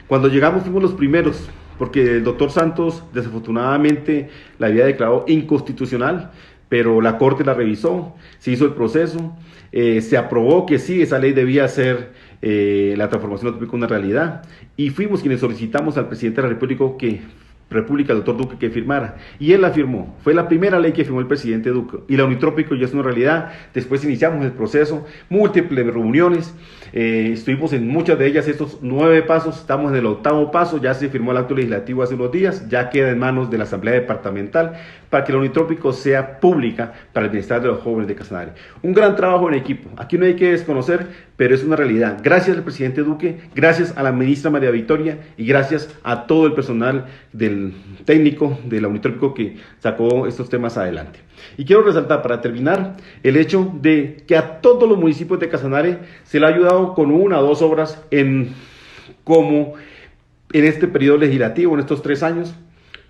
cuando llegamos fuimos los primeros, porque el doctor Santos desafortunadamente la había declarado inconstitucional, pero la Corte la revisó, se hizo el proceso, se aprobó que sí, esa ley debía ser la transformación unitrópica una realidad, y fuimos quienes solicitamos al presidente de la República, el doctor Duque, que firmara, y él la firmó. Fue la primera ley que firmó el presidente Duque, y la Unitrópico ya es una realidad. Después iniciamos el proceso, múltiples reuniones, estuvimos en muchas de ellas, estos 9 pasos, estamos en el 8º paso, ya se firmó el acto legislativo hace unos días, ya queda en manos de la Asamblea Departamental para que la Unitrópico sea pública para el bienestar de los jóvenes de Casanare. Un gran trabajo en equipo, aquí no hay que desconocer, pero es una realidad. Gracias al presidente Duque, gracias a la ministra María Victoria y gracias a todo el personal del técnico de la Unitrópico que sacó estos temas adelante. Y quiero resaltar, para terminar, el hecho de que a todos los municipios de Casanare se le ha ayudado con 1 o 2 obras como en este periodo legislativo, en estos 3 años,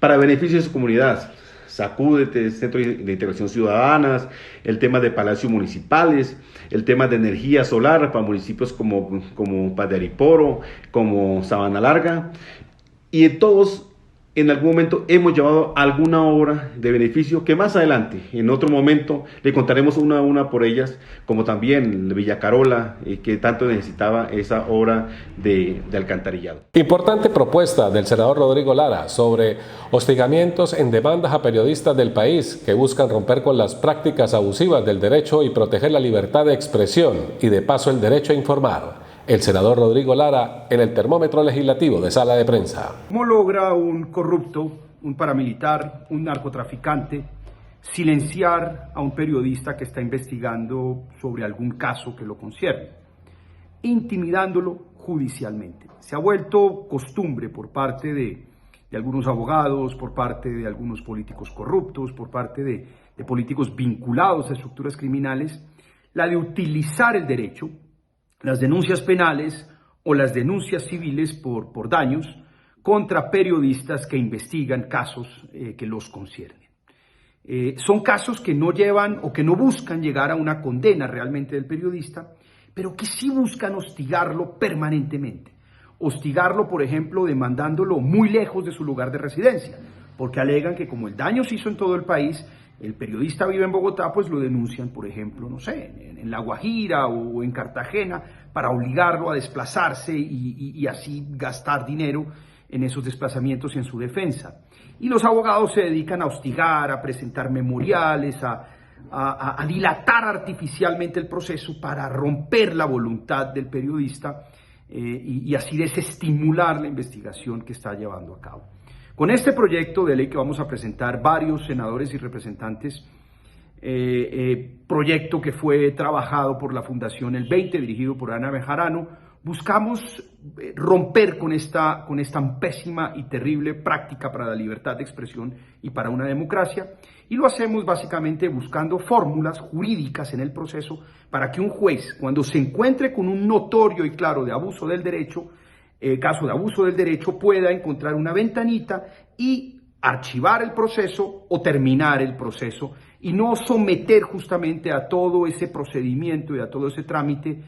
para beneficio de sus comunidades. Sacúdete, Centro de Integración Ciudadanas, el tema de palacios municipales, el tema de energía solar para municipios como Padariporo, como Sabana Larga, y en todos en algún momento hemos llevado alguna obra de beneficio que más adelante, en otro momento, le contaremos una a una por ellas, como también Villa Carola, que tanto necesitaba esa obra de alcantarillado. Importante propuesta del senador Rodrigo Lara sobre hostigamientos en demandas a periodistas del país que buscan romper con las prácticas abusivas del derecho y proteger la libertad de expresión y de paso el derecho a informar. El senador Rodrigo Lara en el termómetro legislativo de Sala de Prensa. ¿Cómo logra un corrupto, un paramilitar, un narcotraficante silenciar a un periodista que está investigando sobre algún caso que lo concierne? Intimidándolo judicialmente. Se ha vuelto costumbre por parte de algunos abogados, por parte de algunos políticos corruptos, por parte de políticos vinculados a estructuras criminales, la de utilizar el derecho, las denuncias penales o las denuncias civiles por daños contra periodistas que investigan casos que los conciernen. Son casos que no llevan o que no buscan llegar a una condena realmente del periodista, pero que sí buscan hostigarlo permanentemente. Hostigarlo, por ejemplo, demandándolo muy lejos de su lugar de residencia, porque alegan que como el daño se hizo en todo el país, el periodista vive en Bogotá, pues lo denuncian, por ejemplo, no sé, en La Guajira o en Cartagena, para obligarlo a desplazarse y así gastar dinero en esos desplazamientos y en su defensa. Y los abogados se dedican a hostigar, a presentar memoriales, a dilatar artificialmente el proceso para romper la voluntad del periodista y así desestimular la investigación que está llevando a cabo. Con este proyecto de ley que vamos a presentar varios senadores y representantes, proyecto que fue trabajado por la Fundación El 20, dirigido por Ana Bejarano, buscamos romper con esta pésima y terrible práctica para la libertad de expresión y para una democracia, y lo hacemos básicamente buscando fórmulas jurídicas en el proceso para que un juez, cuando se encuentre con un notorio y claro de abuso del derecho, caso de abuso del derecho, pueda encontrar una ventanita y archivar el proceso o terminar el proceso y no someter justamente a todo ese procedimiento y a todo ese trámite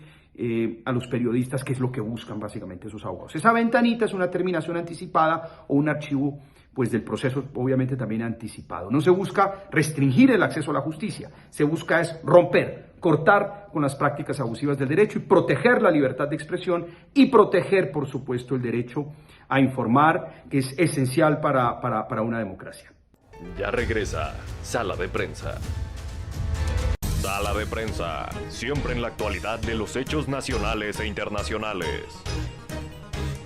a los periodistas, que es lo que buscan básicamente esos abogados. Esa ventanita es una terminación anticipada o un archivo pues del proceso obviamente también anticipado. No se busca restringir el acceso a la justicia, se busca es romper, cortar con las prácticas abusivas del derecho y proteger la libertad de expresión y proteger, por supuesto, el derecho a informar, que es esencial para una democracia. Ya regresa Sala de Prensa. Sala de Prensa, siempre en la actualidad de los hechos nacionales e internacionales.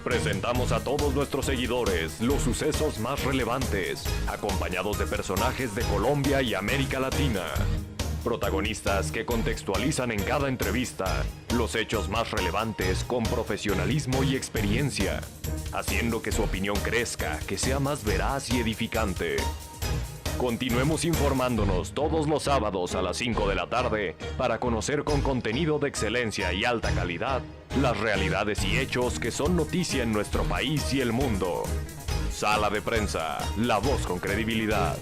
Presentamos a todos nuestros seguidores los sucesos más relevantes, acompañados de personajes de Colombia y América Latina. Protagonistas que contextualizan en cada entrevista los hechos más relevantes con profesionalismo y experiencia, haciendo que su opinión crezca, que sea más veraz y edificante. Continuemos informándonos todos los sábados a las 5 de la tarde para conocer con contenido de excelencia y alta calidad las realidades y hechos que son noticia en nuestro país y el mundo. Sala de Prensa, la voz con credibilidad.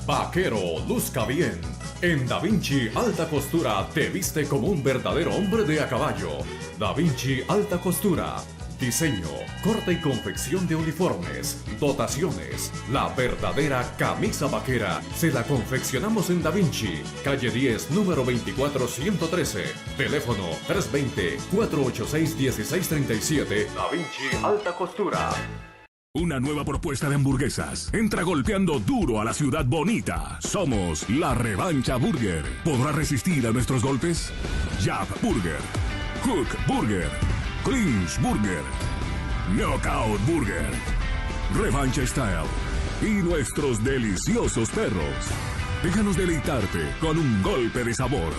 Vaquero, luzca bien. En Da Vinci Alta Costura te viste como un verdadero hombre de a caballo. Da Vinci Alta Costura. Diseño, corte y confección de uniformes, dotaciones. La verdadera camisa vaquera se la confeccionamos en Da Vinci, calle 10, número 24113. Teléfono 320-486-1637. Da Vinci Alta Costura. Una nueva propuesta de hamburguesas. Entra golpeando duro a la ciudad bonita. Somos la Revancha Burger. ¿Podrá resistir a nuestros golpes? Jab Burger, Hook Burger, Clinch Burger, Knockout Burger, Revancha Style y nuestros deliciosos perros. Déjanos deleitarte con un golpe de sabor.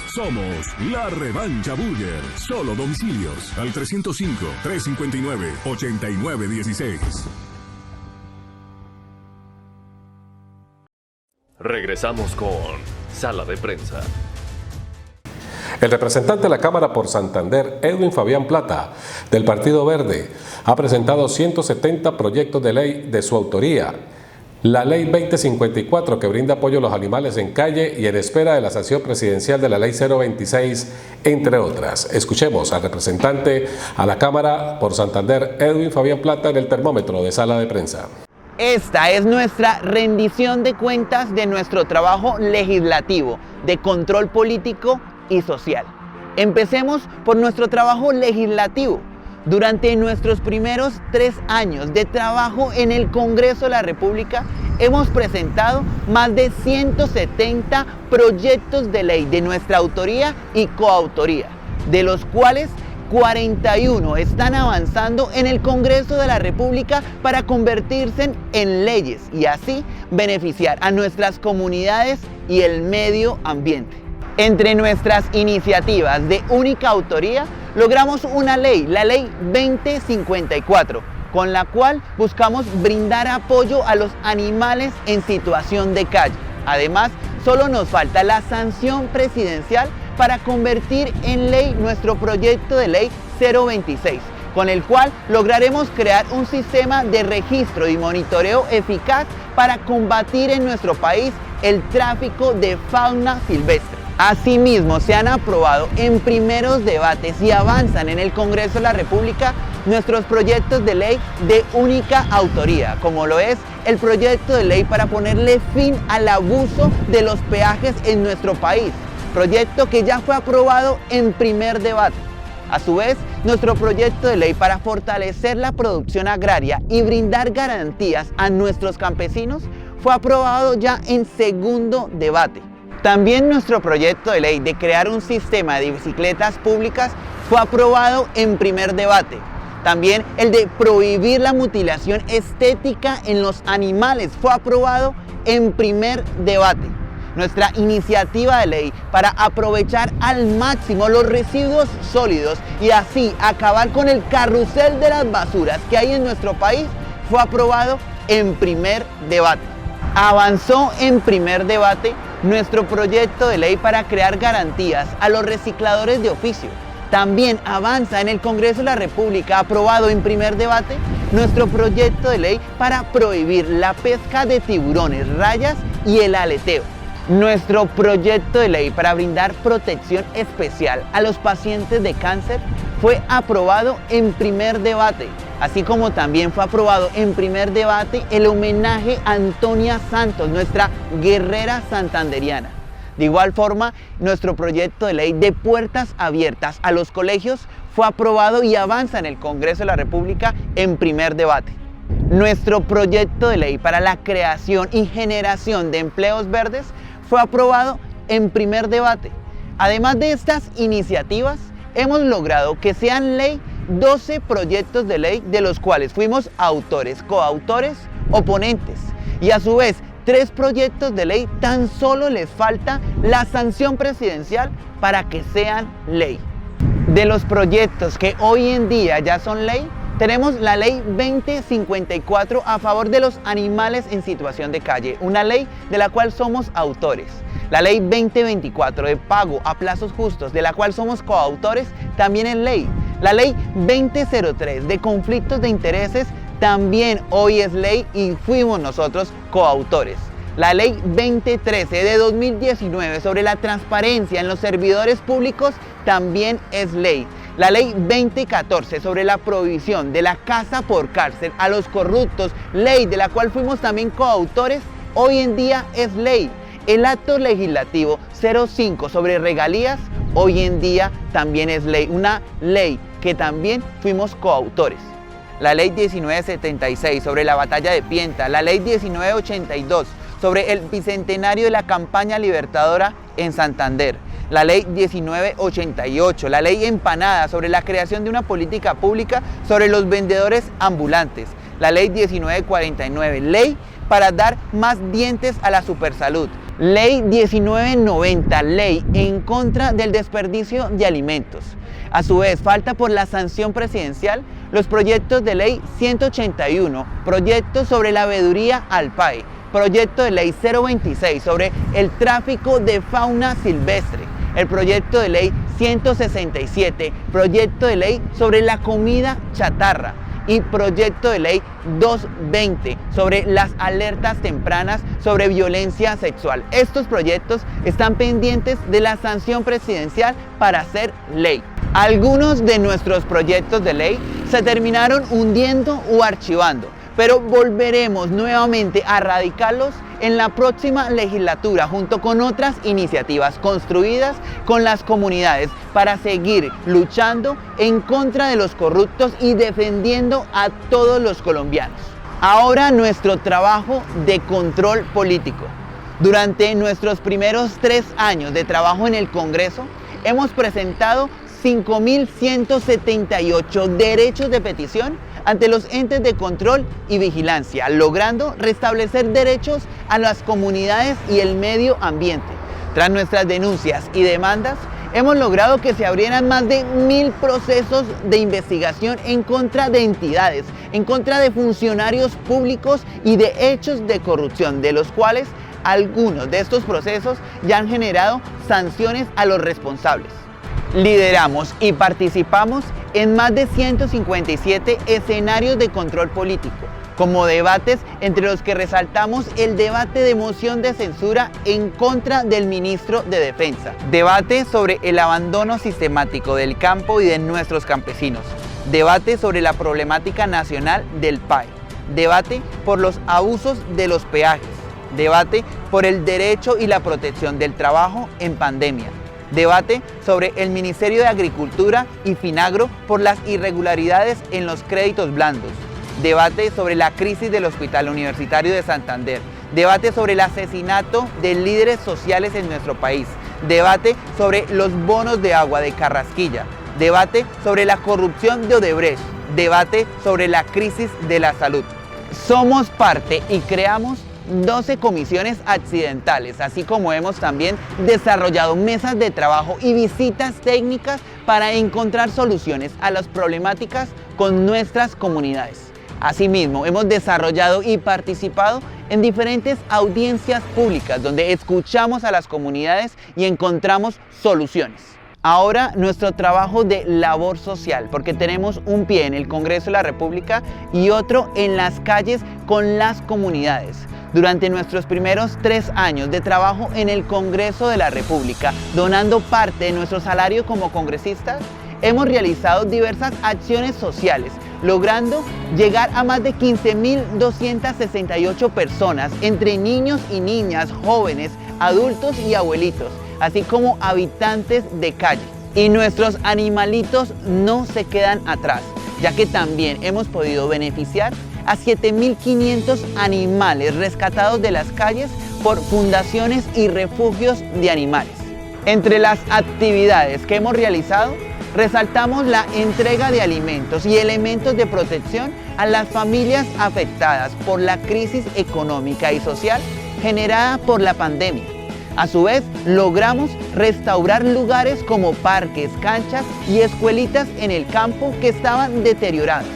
Somos la Revancha Burger. Solo domicilios al 305-359-8916. Regresamos con Sala de Prensa. El representante de la Cámara por Santander, Edwin Fabián Plata, del Partido Verde, ha presentado 170 proyectos de ley de su autoría. La Ley 2054, que brinda apoyo a los animales en calle y en espera de la sanción presidencial de la Ley 026, entre otras. Escuchemos al representante a la Cámara por Santander, Edwin Fabián Plata, en el termómetro de Sala de Prensa. Esta es nuestra rendición de cuentas de nuestro trabajo legislativo, de control político y social. Empecemos por nuestro trabajo legislativo. Durante nuestros primeros 3 años de trabajo en el Congreso de la República, hemos presentado más de 170 proyectos de ley de nuestra autoría y coautoría, de los cuales 41 están avanzando en el Congreso de la República para convertirse en leyes y así beneficiar a nuestras comunidades y el medio ambiente. Entre nuestras iniciativas de única autoría, logramos una ley, la Ley 2054, con la cual buscamos brindar apoyo a los animales en situación de calle. Además, solo nos falta la sanción presidencial para convertir en ley nuestro proyecto de ley 026, con el cual lograremos crear un sistema de registro y monitoreo eficaz para combatir en nuestro país el tráfico de fauna silvestre. Asimismo, se han aprobado en primeros debates y avanzan en el Congreso de la República nuestros proyectos de ley de única autoría, como lo es el proyecto de ley para ponerle fin al abuso de los peajes en nuestro país, proyecto que ya fue aprobado en primer debate. A su vez, nuestro proyecto de ley para fortalecer la producción agraria y brindar garantías a nuestros campesinos fue aprobado ya en segundo debate. También nuestro proyecto de ley de crear un sistema de bicicletas públicas fue aprobado en primer debate. También el de prohibir la mutilación estética en los animales fue aprobado en primer debate. Nuestra iniciativa de ley para aprovechar al máximo los residuos sólidos y así acabar con el carrusel de las basuras que hay en nuestro país fue aprobado en primer debate. Avanzó en primer debate nuestro proyecto de ley para crear garantías a los recicladores de oficio. También avanza en el Congreso de la República, aprobado en primer debate, nuestro proyecto de ley para prohibir la pesca de tiburones, rayas y el aleteo. Nuestro proyecto de ley para brindar protección especial a los pacientes de cáncer fue aprobado en primer debate, así como también fue aprobado en primer debate el homenaje a Antonia Santos, nuestra guerrera santanderiana. De igual forma, nuestro proyecto de ley de puertas abiertas a los colegios fue aprobado y avanza en el Congreso de la República en primer debate. Nuestro proyecto de ley para la creación y generación de empleos verdes fue aprobado en primer debate. Además de estas iniciativas, hemos logrado que sean ley 12 proyectos de ley de los cuales fuimos autores, coautores o ponentes. Y a su vez, 3 proyectos de ley tan solo les falta la sanción presidencial para que sean ley. De los proyectos que hoy en día ya son ley, tenemos la ley 2054 a favor de los animales en situación de calle, una ley de la cual somos autores. La ley 2024 de pago a plazos justos, de la cual somos coautores, también es ley. La ley 2003 de conflictos de intereses también hoy es ley y fuimos nosotros coautores. La ley 2013 de 2019 sobre la transparencia en los servidores públicos también es ley. La ley 2014 sobre la prohibición de la casa por cárcel a los corruptos, ley de la cual fuimos también coautores, hoy en día es ley. El acto legislativo 05 sobre regalías hoy en día también es ley, una ley que también fuimos coautores. La ley 1976 sobre la batalla de Pienta, la ley 1982 sobre el bicentenario de la campaña libertadora en Santander, la ley 1988, la ley Empanada sobre la creación de una política pública sobre los vendedores ambulantes, la ley 1949, ley para dar más dientes a la supersalud, ley 1990, ley en contra del desperdicio de alimentos. A su vez, falta por la sanción presidencial los proyectos de ley 181, proyecto sobre la veeduría al PAE, proyecto de ley 026 sobre el tráfico de fauna silvestre, el proyecto de ley 167, proyecto de ley sobre la comida chatarra y proyecto de ley 220 sobre las alertas tempranas sobre violencia sexual. Estos proyectos están pendientes de la sanción presidencial para ser ley. Algunos de nuestros proyectos de ley se terminaron hundiendo o archivando, pero volveremos nuevamente a radicarlos en la próxima legislatura junto con otras iniciativas construidas con las comunidades para seguir luchando en contra de los corruptos y defendiendo a todos los colombianos. Ahora nuestro trabajo de control político. Durante nuestros primeros 3 años de trabajo en el Congreso, hemos presentado 5.178 derechos de petición ante los entes de control y vigilancia, logrando restablecer derechos a las comunidades y el medio ambiente. Tras nuestras denuncias y demandas, hemos logrado que se abrieran más de 1.000 procesos de investigación en contra de entidades, en contra de funcionarios públicos y de hechos de corrupción, de los cuales algunos de estos procesos ya han generado sanciones a los responsables. Lideramos y participamos en más de 157 escenarios de control político, como debates entre los que resaltamos el debate de moción de censura en contra del ministro de Defensa, debate sobre el abandono sistemático del campo y de nuestros campesinos, debate sobre la problemática nacional del PAE, debate por los abusos de los peajes, debate por el derecho y la protección del trabajo en pandemia, debate sobre el Ministerio de Agricultura y Finagro por las irregularidades en los créditos blandos, debate sobre la crisis del Hospital Universitario de Santander, debate sobre el asesinato de líderes sociales en nuestro país, debate sobre los bonos de agua de Carrasquilla, debate sobre la corrupción de Odebrecht, debate sobre la crisis de la salud. Somos parte y creamos 12 comisiones accidentales, así como hemos también desarrollado mesas de trabajo y visitas técnicas para encontrar soluciones a las problemáticas con nuestras comunidades. Asimismo, hemos desarrollado y participado en diferentes audiencias públicas donde escuchamos a las comunidades y encontramos soluciones. Ahora nuestro trabajo de labor social, porque tenemos un pie en el Congreso de la República y otro en las calles con las comunidades. Durante nuestros primeros 3 años de trabajo en el Congreso de la República, donando parte de nuestro salario como congresistas, hemos realizado diversas acciones sociales, logrando llegar a más de 15.268 personas, entre niños y niñas, jóvenes, adultos y abuelitos, así como habitantes de calle. Y nuestros animalitos no se quedan atrás, ya que también hemos podido beneficiar a 7.500 animales rescatados de las calles por fundaciones y refugios de animales. Entre las actividades que hemos realizado, resaltamos la entrega de alimentos y elementos de protección a las familias afectadas por la crisis económica y social generada por la pandemia. A su vez, logramos restaurar lugares como parques, canchas y escuelitas en el campo que estaban deteriorados.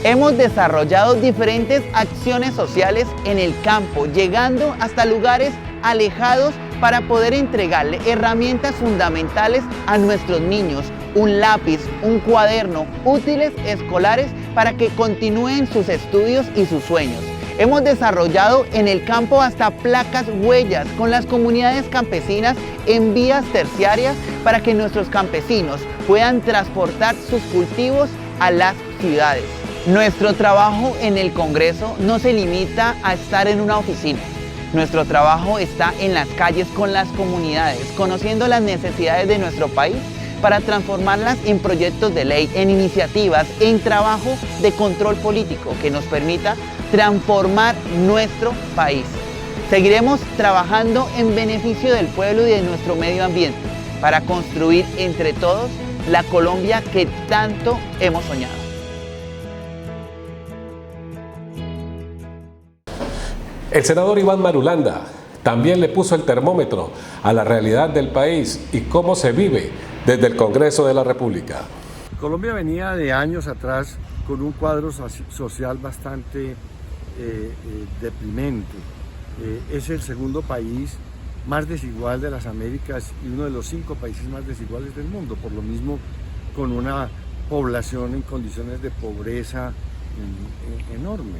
Hemos desarrollado diferentes acciones sociales en el campo, llegando hasta lugares alejados para poder entregarle herramientas fundamentales a nuestros niños, un lápiz, un cuaderno, útiles escolares para que continúen sus estudios y sus sueños. Hemos desarrollado en el campo hasta placas huellas con las comunidades campesinas en vías terciarias para que nuestros campesinos puedan transportar sus cultivos a las ciudades. Nuestro trabajo en el Congreso no se limita a estar en una oficina. Nuestro trabajo está en las calles con las comunidades, conociendo las necesidades de nuestro país para transformarlas en proyectos de ley, en iniciativas, en trabajo de control político que nos permita transformar nuestro país. Seguiremos trabajando en beneficio del pueblo y de nuestro medio ambiente para construir entre todos la Colombia que tanto hemos soñado. El senador Iván Marulanda también le puso el termómetro a la realidad del país y cómo se vive desde el Congreso de la República. Colombia venía de años atrás con un cuadro social bastante deprimente. Es el segundo país más desigual de las Américas y uno de los 5 países más desiguales del mundo, por lo mismo con una población en condiciones de pobreza enorme.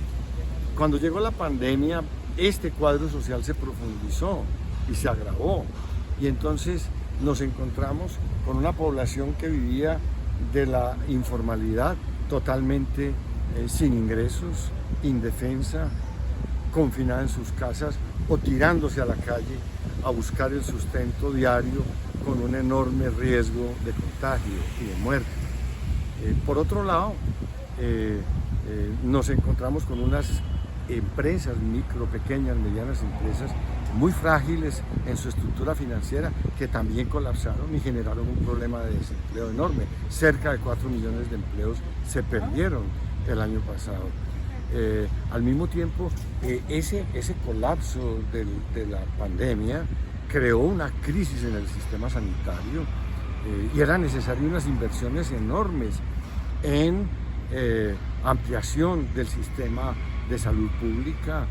Cuando llegó la pandemia, este cuadro social se profundizó y se agravó, y entonces nos encontramos con una población que vivía de la informalidad, totalmente sin ingresos, indefensa, confinada en sus casas o tirándose a la calle a buscar el sustento diario con un enorme riesgo de contagio y de muerte. Por otro lado, nos encontramos con unas empresas, micro, pequeñas, medianas empresas, muy frágiles en su estructura financiera, que también colapsaron y generaron un problema de desempleo enorme. Cerca de 4 millones de empleos se perdieron el año pasado. Al mismo tiempo, ese colapso de la pandemia creó una crisis en el sistema sanitario y era necesario unas inversiones enormes en ampliación del sistema de salud pública,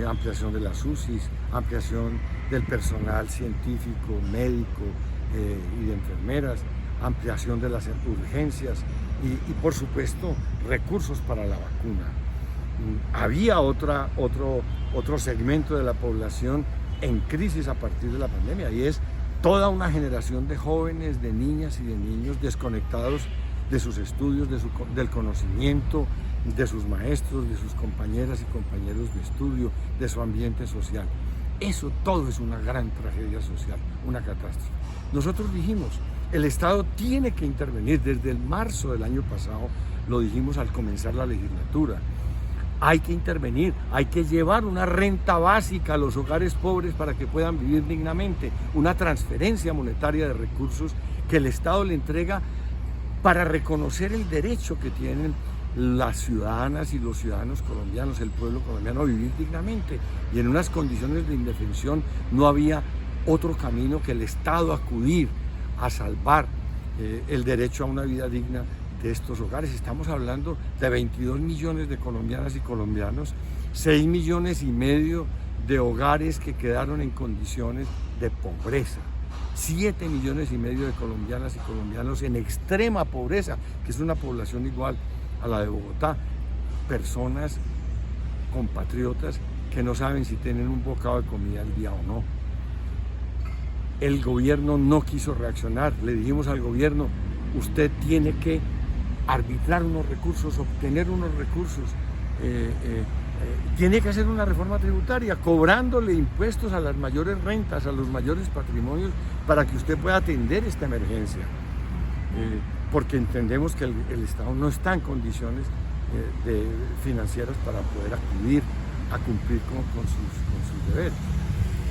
ampliación de las UCIs, ampliación del personal científico, médico y de enfermeras, ampliación de las urgencias y por supuesto recursos para la vacuna. Había otro segmento de la población en crisis a partir de la pandemia, y es toda una generación de jóvenes, de niñas y de niños desconectados de sus estudios, del conocimiento, de sus maestros, de sus compañeras y compañeros de estudio, de su ambiente social. Eso todo es una gran tragedia social, una catástrofe. Nosotros dijimos, el Estado tiene que intervenir. Desde el marzo del año pasado lo dijimos al comenzar la legislatura. Hay que intervenir, hay que llevar una renta básica a los hogares pobres para que puedan vivir dignamente, una transferencia monetaria de recursos que el Estado le entrega para reconocer el derecho que tienen las ciudadanas y los ciudadanos colombianos, el pueblo colombiano, a vivir dignamente. Y en unas condiciones de indefensión no había otro camino que el Estado acudir a salvar el derecho a una vida digna de estos hogares. Estamos hablando de 22 millones de colombianas y colombianos, 6,5 millones de hogares que quedaron en condiciones de pobreza, 7,5 millones de colombianas y colombianos en extrema pobreza, que es una población igual a la de Bogotá, personas, compatriotas que no saben si tienen un bocado de comida al día o no. El gobierno no quiso reaccionar. Le dijimos al gobierno, usted tiene que arbitrar unos recursos, obtener unos recursos, tiene que hacer una reforma tributaria, cobrándole impuestos a las mayores rentas, a los mayores patrimonios, para que usted pueda atender esta emergencia. Porque entendemos que el Estado no está en condiciones financieras para poder acudir a cumplir con sus deberes.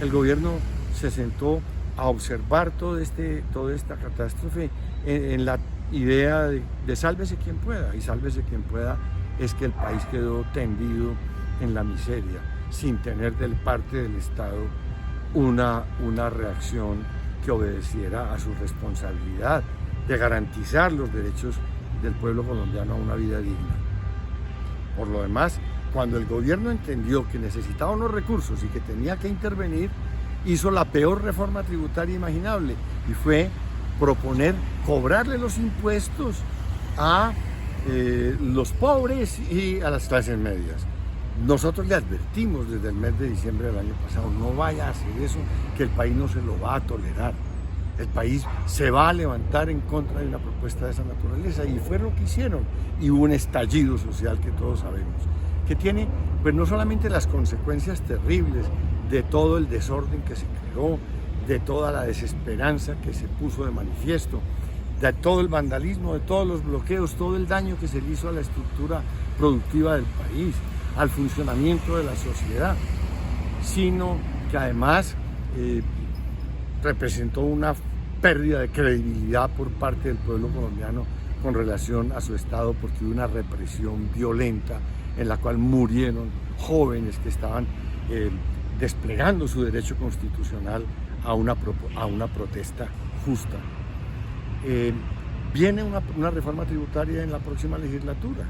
El gobierno se sentó a observar toda esta catástrofe en la idea de sálvese quien pueda, y sálvese quien pueda es que el país quedó tendido en la miseria, sin tener de parte del Estado una reacción que obedeciera a su responsabilidad de garantizar los derechos del pueblo colombiano a una vida digna. Por lo demás, cuando el gobierno entendió que necesitaba unos recursos y que tenía que intervenir, hizo la peor reforma tributaria imaginable, y fue proponer cobrarle los impuestos a los pobres y a las clases medias. Nosotros le advertimos desde el mes de diciembre del año pasado: no vaya a hacer eso, que el país no se lo va a tolerar. El país se va a levantar en contra de una propuesta de esa naturaleza, y fue lo que hicieron. Y hubo un estallido social que todos sabemos, que tiene pues no solamente las consecuencias terribles de todo el desorden que se creó, de toda la desesperanza que se puso de manifiesto, de todo el vandalismo, de todos los bloqueos, todo el daño que se le hizo a la estructura productiva del país, al funcionamiento de la sociedad, sino que además representó una pérdida de credibilidad por parte del pueblo colombiano con relación a su Estado, porque hubo una represión violenta en la cual murieron jóvenes que estaban desplegando su derecho constitucional a una protesta justa. Viene una reforma tributaria en la próxima legislatura.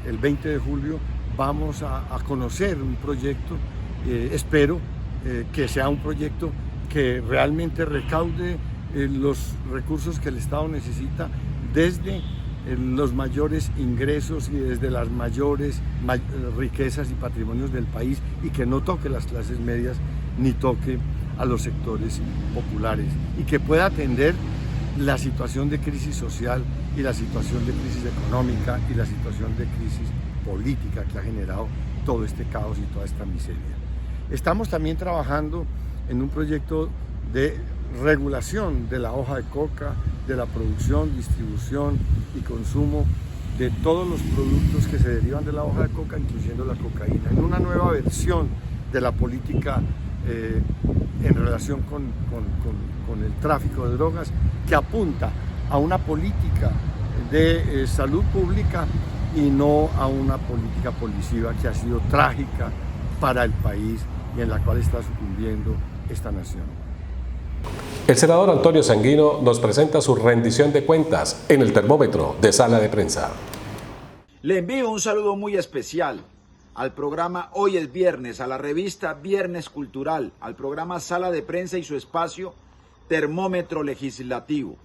El 20 de julio vamos a conocer un proyecto, espero que sea un proyecto que realmente recaude los recursos que el Estado necesita desde los mayores ingresos y desde las mayores riquezas y patrimonios del país, y que no toque las clases medias ni toque a los sectores populares, y que pueda atender la situación de crisis social y la situación de crisis económica y la situación de crisis política que ha generado todo este caos y toda esta miseria. Estamos también trabajando en un proyecto de regulación de la hoja de coca, de la producción, distribución y consumo de todos los productos que se derivan de la hoja de coca, incluyendo la cocaína, en una nueva versión de la política en relación con el tráfico de drogas, que apunta a una política de salud pública y no a una política policiva que ha sido trágica para el país y en la cual está sucumbiendo esta nación. El senador Antonio Sanguino nos presenta su rendición de cuentas en el termómetro de Sala de Prensa. Le envío un saludo muy especial al programa Hoy es Viernes, a la revista Viernes Cultural, al programa Sala de Prensa y su espacio Termómetro Legislativo.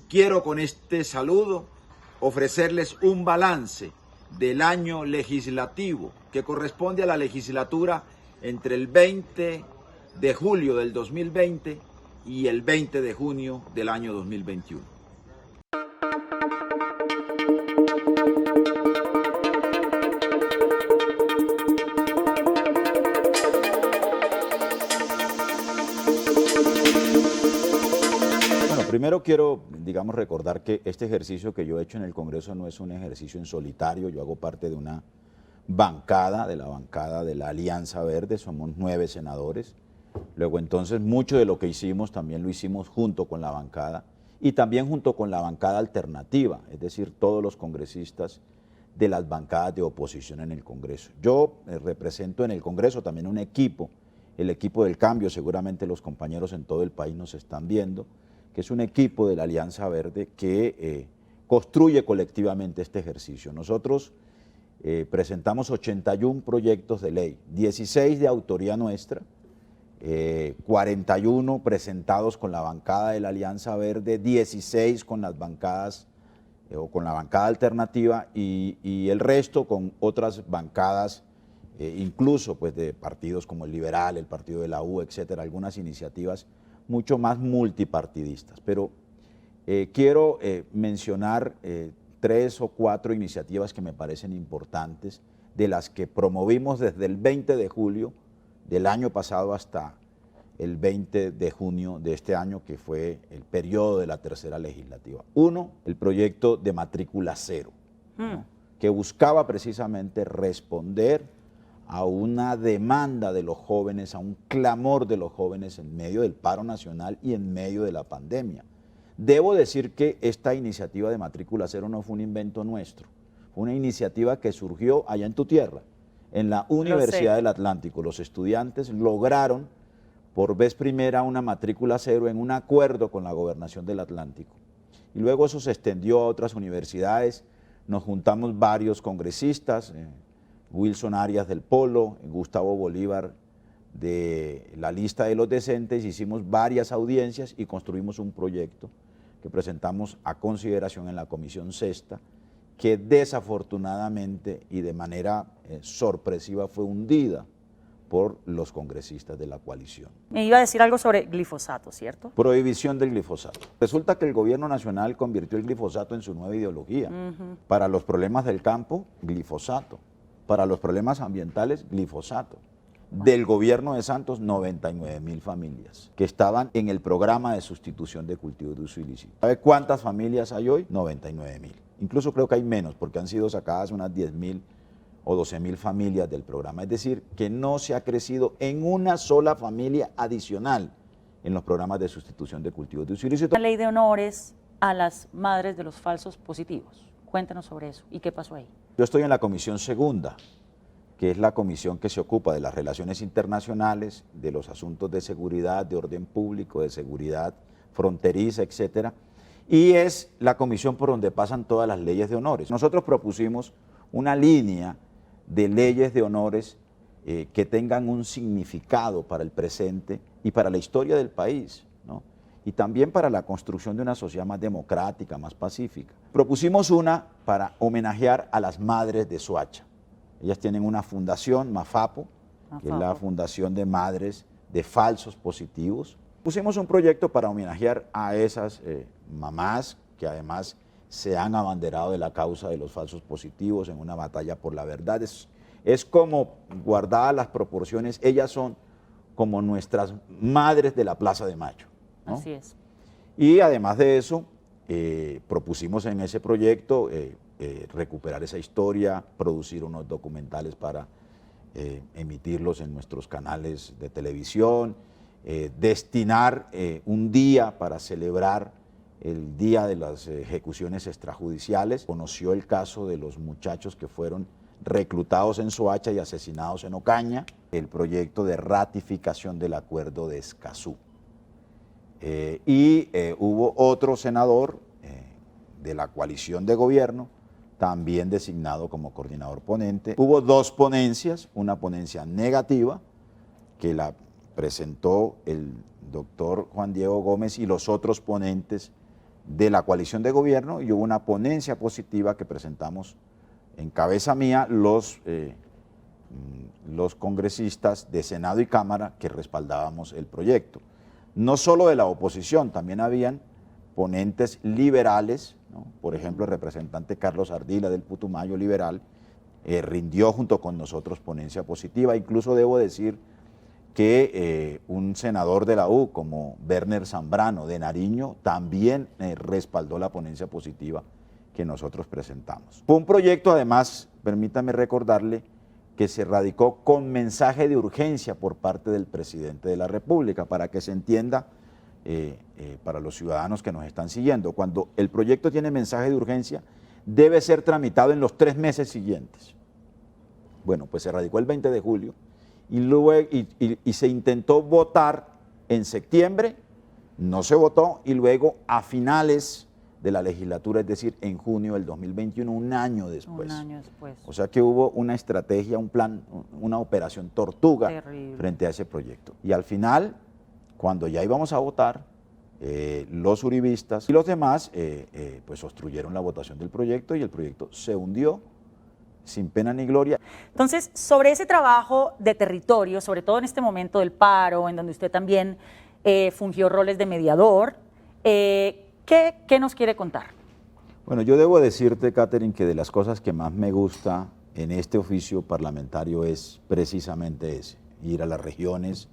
Quiero con este saludo ofrecerles un balance del año legislativo que corresponde a la legislatura entre el 20 de julio del 2020 y el 20 de junio del año 2021. Primero quiero, recordar que este ejercicio que yo he hecho en el Congreso no es un ejercicio en solitario. Yo hago parte de una bancada, de la Alianza Verde, somos 9 senadores. Luego entonces mucho de lo que hicimos también lo hicimos junto con la bancada y también junto con la bancada alternativa, es decir, todos los congresistas de las bancadas de oposición en el Congreso. Yo represento en el Congreso también un equipo, el equipo del cambio, seguramente los compañeros en todo el país nos están viendo, que es un equipo de la Alianza Verde que construye colectivamente este ejercicio. Nosotros presentamos 81 proyectos de ley, 16 de autoría nuestra, 41 presentados con la bancada de la Alianza Verde, 16 con las bancadas o con la bancada alternativa y el resto con otras bancadas, incluso pues de partidos como el Liberal, el Partido de la U, etcétera, algunas iniciativas mucho más multipartidistas. Pero Quiero mencionar 3 o 4 iniciativas que me parecen importantes, de las que promovimos desde el 20 de julio del año pasado hasta el 20 de junio de este año, que fue el periodo de la tercera legislativa. Uno, el proyecto de matrícula cero, ¿no?, que buscaba precisamente responder a una demanda de los jóvenes, a un clamor de los jóvenes en medio del paro nacional y en medio de la pandemia. Debo decir que esta iniciativa de matrícula cero no fue un invento nuestro, fue una iniciativa que surgió allá en tu tierra, en la Universidad del Atlántico. Los estudiantes lograron por vez primera una matrícula cero en un acuerdo con la Gobernación del Atlántico. Y luego eso se extendió a otras universidades, nos juntamos varios congresistas, Wilson Arias del Polo, Gustavo Bolívar de la lista de los decentes, hicimos varias audiencias y construimos un proyecto que presentamos a consideración en la Comisión Sexta, que desafortunadamente y de manera sorpresiva fue hundida por los congresistas de la coalición. Me iba a decir algo sobre glifosato, ¿cierto? Prohibición del glifosato. Resulta que el gobierno nacional convirtió el glifosato en su nueva ideología. Para los problemas del campo, glifosato. Para los problemas ambientales, glifosato. Del gobierno de Santos, 99.000 familias que estaban en el programa de sustitución de cultivos de uso ilícito. ¿Sabe cuántas familias hay hoy? 99.000. Incluso creo que hay menos, porque han sido sacadas unas 10.000 o 12.000 familias del programa. Es decir, que no se ha crecido en una sola familia adicional en los programas de sustitución de cultivos de uso ilícito. La ley de honores a las madres de los falsos positivos. Cuéntanos sobre eso y qué pasó ahí. Yo estoy en la Comisión Segunda, que es la comisión que se ocupa de las relaciones internacionales, de los asuntos de seguridad, de orden público, de seguridad fronteriza, etcétera, y es la comisión por donde pasan todas las leyes de honores. Nosotros propusimos una línea de leyes de honores que tengan un significado para el presente y para la historia del país, ¿no?, y también para la construcción de una sociedad más democrática, más pacífica. Propusimos una para homenajear a las madres de Soacha. Ellas tienen una fundación, Mafapo, que es la Fundación de Madres de Falsos Positivos. Pusimos un proyecto para homenajear a esas mamás que además se han abanderado de la causa de los falsos positivos en una batalla por la verdad. Es como, guardadas las proporciones, ellas son como nuestras madres de la Plaza de Mayo, ¿no? Así es. Y además de eso, propusimos en ese proyecto recuperar esa historia, producir unos documentales para emitirlos en nuestros canales de televisión, destinar un día para celebrar el día de las ejecuciones extrajudiciales. Conoció el caso de los muchachos que fueron reclutados en Soacha y asesinados en Ocaña, el proyecto de ratificación del acuerdo de Escazú. Hubo otro senador de la coalición de gobierno, también designado como coordinador ponente. Hubo 2 ponencias, una ponencia negativa, que la presentó el doctor Juan Diego Gómez y los otros ponentes de la coalición de gobierno, y hubo una ponencia positiva que presentamos en cabeza mía los congresistas de Senado y Cámara que respaldábamos el proyecto. No solo de la oposición, también habían ponentes liberales, ¿no? Por ejemplo, el representante Carlos Ardila del Putumayo liberal rindió junto con nosotros ponencia positiva. Incluso debo decir que un senador de la U como Werner Zambrano de Nariño también respaldó la ponencia positiva que nosotros presentamos. Fue un proyecto, además, permítame recordarle, que se radicó con mensaje de urgencia por parte del presidente de la República, para que se entienda para los ciudadanos que nos están siguiendo. Cuando el proyecto tiene mensaje de urgencia, debe ser tramitado en los 3 meses siguientes. Bueno, pues se radicó el 20 de julio y, luego, y se intentó votar en septiembre, no se votó, y luego a finales de la legislatura, es decir, en junio del 2021, un año después. O sea que hubo una estrategia, un plan, una operación tortuga frente a ese proyecto. Y al final, cuando ya íbamos a votar, los uribistas y los demás pues obstruyeron la votación del proyecto y el proyecto se hundió sin pena ni gloria. Entonces, sobre ese trabajo de territorio, sobre todo en este momento del paro, en donde usted también fungió roles de mediador, ¿Qué nos quiere contar? Bueno, yo debo decirte, Catherine, que de las cosas que más me gusta en este oficio parlamentario es precisamente ese, ir a las regiones,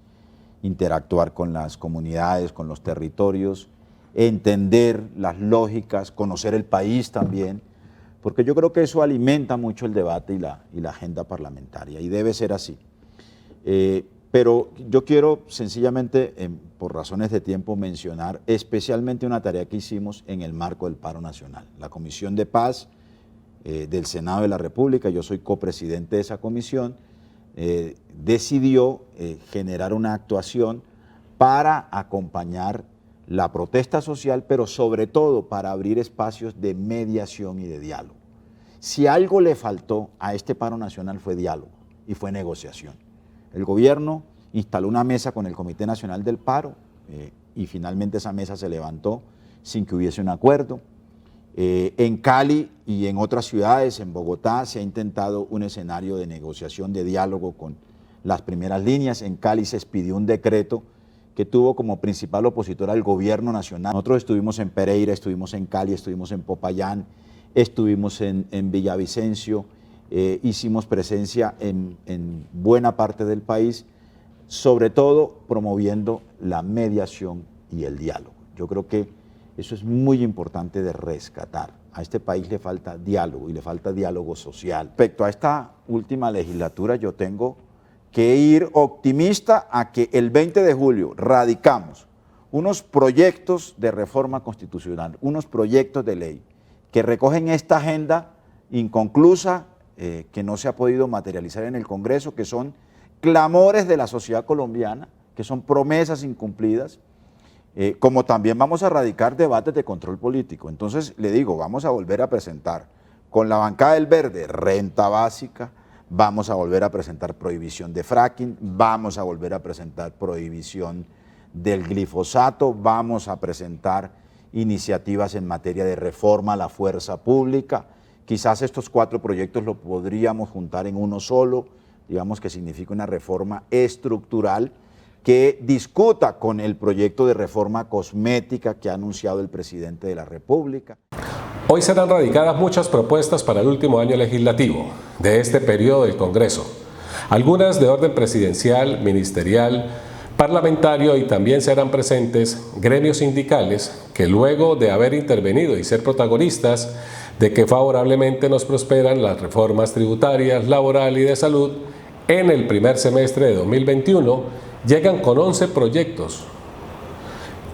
interactuar con las comunidades, con los territorios, entender las lógicas, conocer el país también, porque yo creo que eso alimenta mucho el debate y la agenda parlamentaria, y debe ser así. Pero yo quiero sencillamente, por razones de tiempo, mencionar especialmente una tarea que hicimos en el marco del paro nacional. La Comisión de Paz del Senado de la República, yo soy copresidente de esa comisión, decidió generar una actuación para acompañar la protesta social, pero sobre todo para abrir espacios de mediación y de diálogo. Si algo le faltó a este paro nacional fue diálogo y fue negociación. El gobierno instaló una mesa con el Comité Nacional del Paro y finalmente esa mesa se levantó sin que hubiese un acuerdo. En Cali y en otras ciudades, en Bogotá, se ha intentado un escenario de negociación, de diálogo con las primeras líneas. En Cali se expidió un decreto que tuvo como principal opositor al gobierno nacional. Nosotros estuvimos en Pereira, estuvimos en Cali, estuvimos en Popayán, estuvimos en Villavicencio, hicimos presencia en buena parte del país, sobre todo promoviendo la mediación y el diálogo. Yo creo que eso es muy importante de rescatar. A este país le falta diálogo y le falta diálogo social. Respecto a esta última legislatura, yo tengo que ir optimista a que el 20 de julio radicamos unos proyectos de reforma constitucional, unos proyectos de ley que recogen esta agenda inconclusa, que no se ha podido materializar en el Congreso, que son clamores de la sociedad colombiana, que son promesas incumplidas, como también vamos a radicar debates de control político. Entonces, le digo, vamos a volver a presentar con la bancada del Verde renta básica, vamos a volver a presentar prohibición de fracking, vamos a volver a presentar prohibición del glifosato, vamos a presentar iniciativas en materia de reforma a la fuerza pública. Quizás estos 4 proyectos lo podríamos juntar en uno solo, digamos que significa una reforma estructural que discuta con el proyecto de reforma cosmética que ha anunciado el presidente de la República. Hoy serán radicadas muchas propuestas para el último año legislativo de este periodo del Congreso, algunas de orden presidencial, ministerial, parlamentario, y también serán presentes gremios sindicales que luego de haber intervenido y ser protagonistas de que favorablemente nos prosperan las reformas tributarias, laboral y de salud, en el primer semestre de 2021 llegan con 11 proyectos.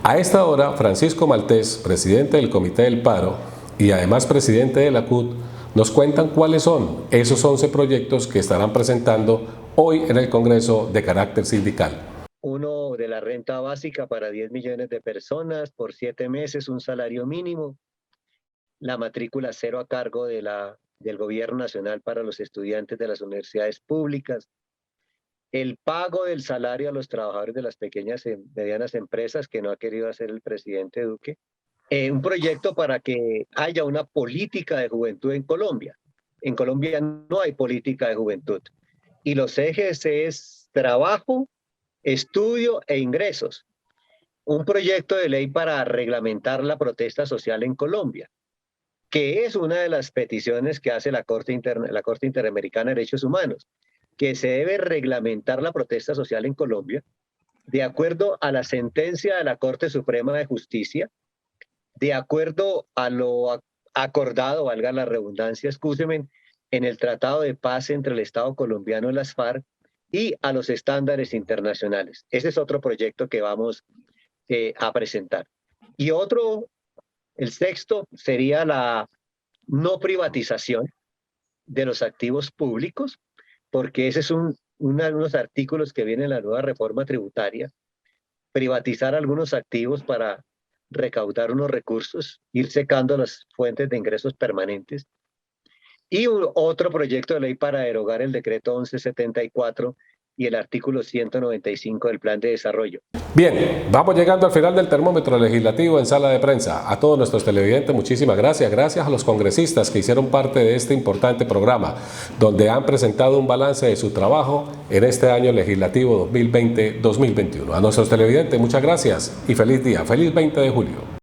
A esta hora, Francisco Maltés, presidente del Comité del Paro y además presidente de la CUT, nos cuentan cuáles son esos 11 proyectos que estarán presentando hoy en el Congreso de carácter sindical. Uno de la renta básica para 10 millones de personas por 7 meses, un salario mínimo, la matrícula cero a cargo del gobierno nacional para los estudiantes de las universidades públicas, el pago del salario a los trabajadores de las pequeñas y medianas empresas que no ha querido hacer el presidente Duque, un proyecto para que haya una política de juventud en Colombia. En Colombia no hay política de juventud y los ejes es trabajo, estudio e ingresos. Un proyecto de ley para reglamentar la protesta social en Colombia, que es una de las peticiones que hace la Corte Interamericana de Derechos Humanos, que se debe reglamentar la protesta social en Colombia de acuerdo a la sentencia de la Corte Suprema de Justicia, de acuerdo a lo acordado, valga la redundancia, excúsenme, en el Tratado de Paz entre el Estado colombiano y las FARC y a los estándares internacionales. Ese es otro proyecto que vamos a presentar. Y otro, el sexto, sería la no privatización de los activos públicos, porque ese es uno de los artículos que viene en la nueva reforma tributaria, privatizar algunos activos para recaudar unos recursos, ir secando las fuentes de ingresos permanentes. Y otro proyecto de ley para derogar el decreto 1174 y el artículo 195 del Plan de Desarrollo. Bien, vamos llegando al final del termómetro legislativo en sala de prensa. A todos nuestros televidentes, muchísimas gracias. Gracias a los congresistas que hicieron parte de este importante programa, donde han presentado un balance de su trabajo en este año legislativo 2020-2021. A nuestros televidentes, muchas gracias y feliz día, feliz 20 de julio.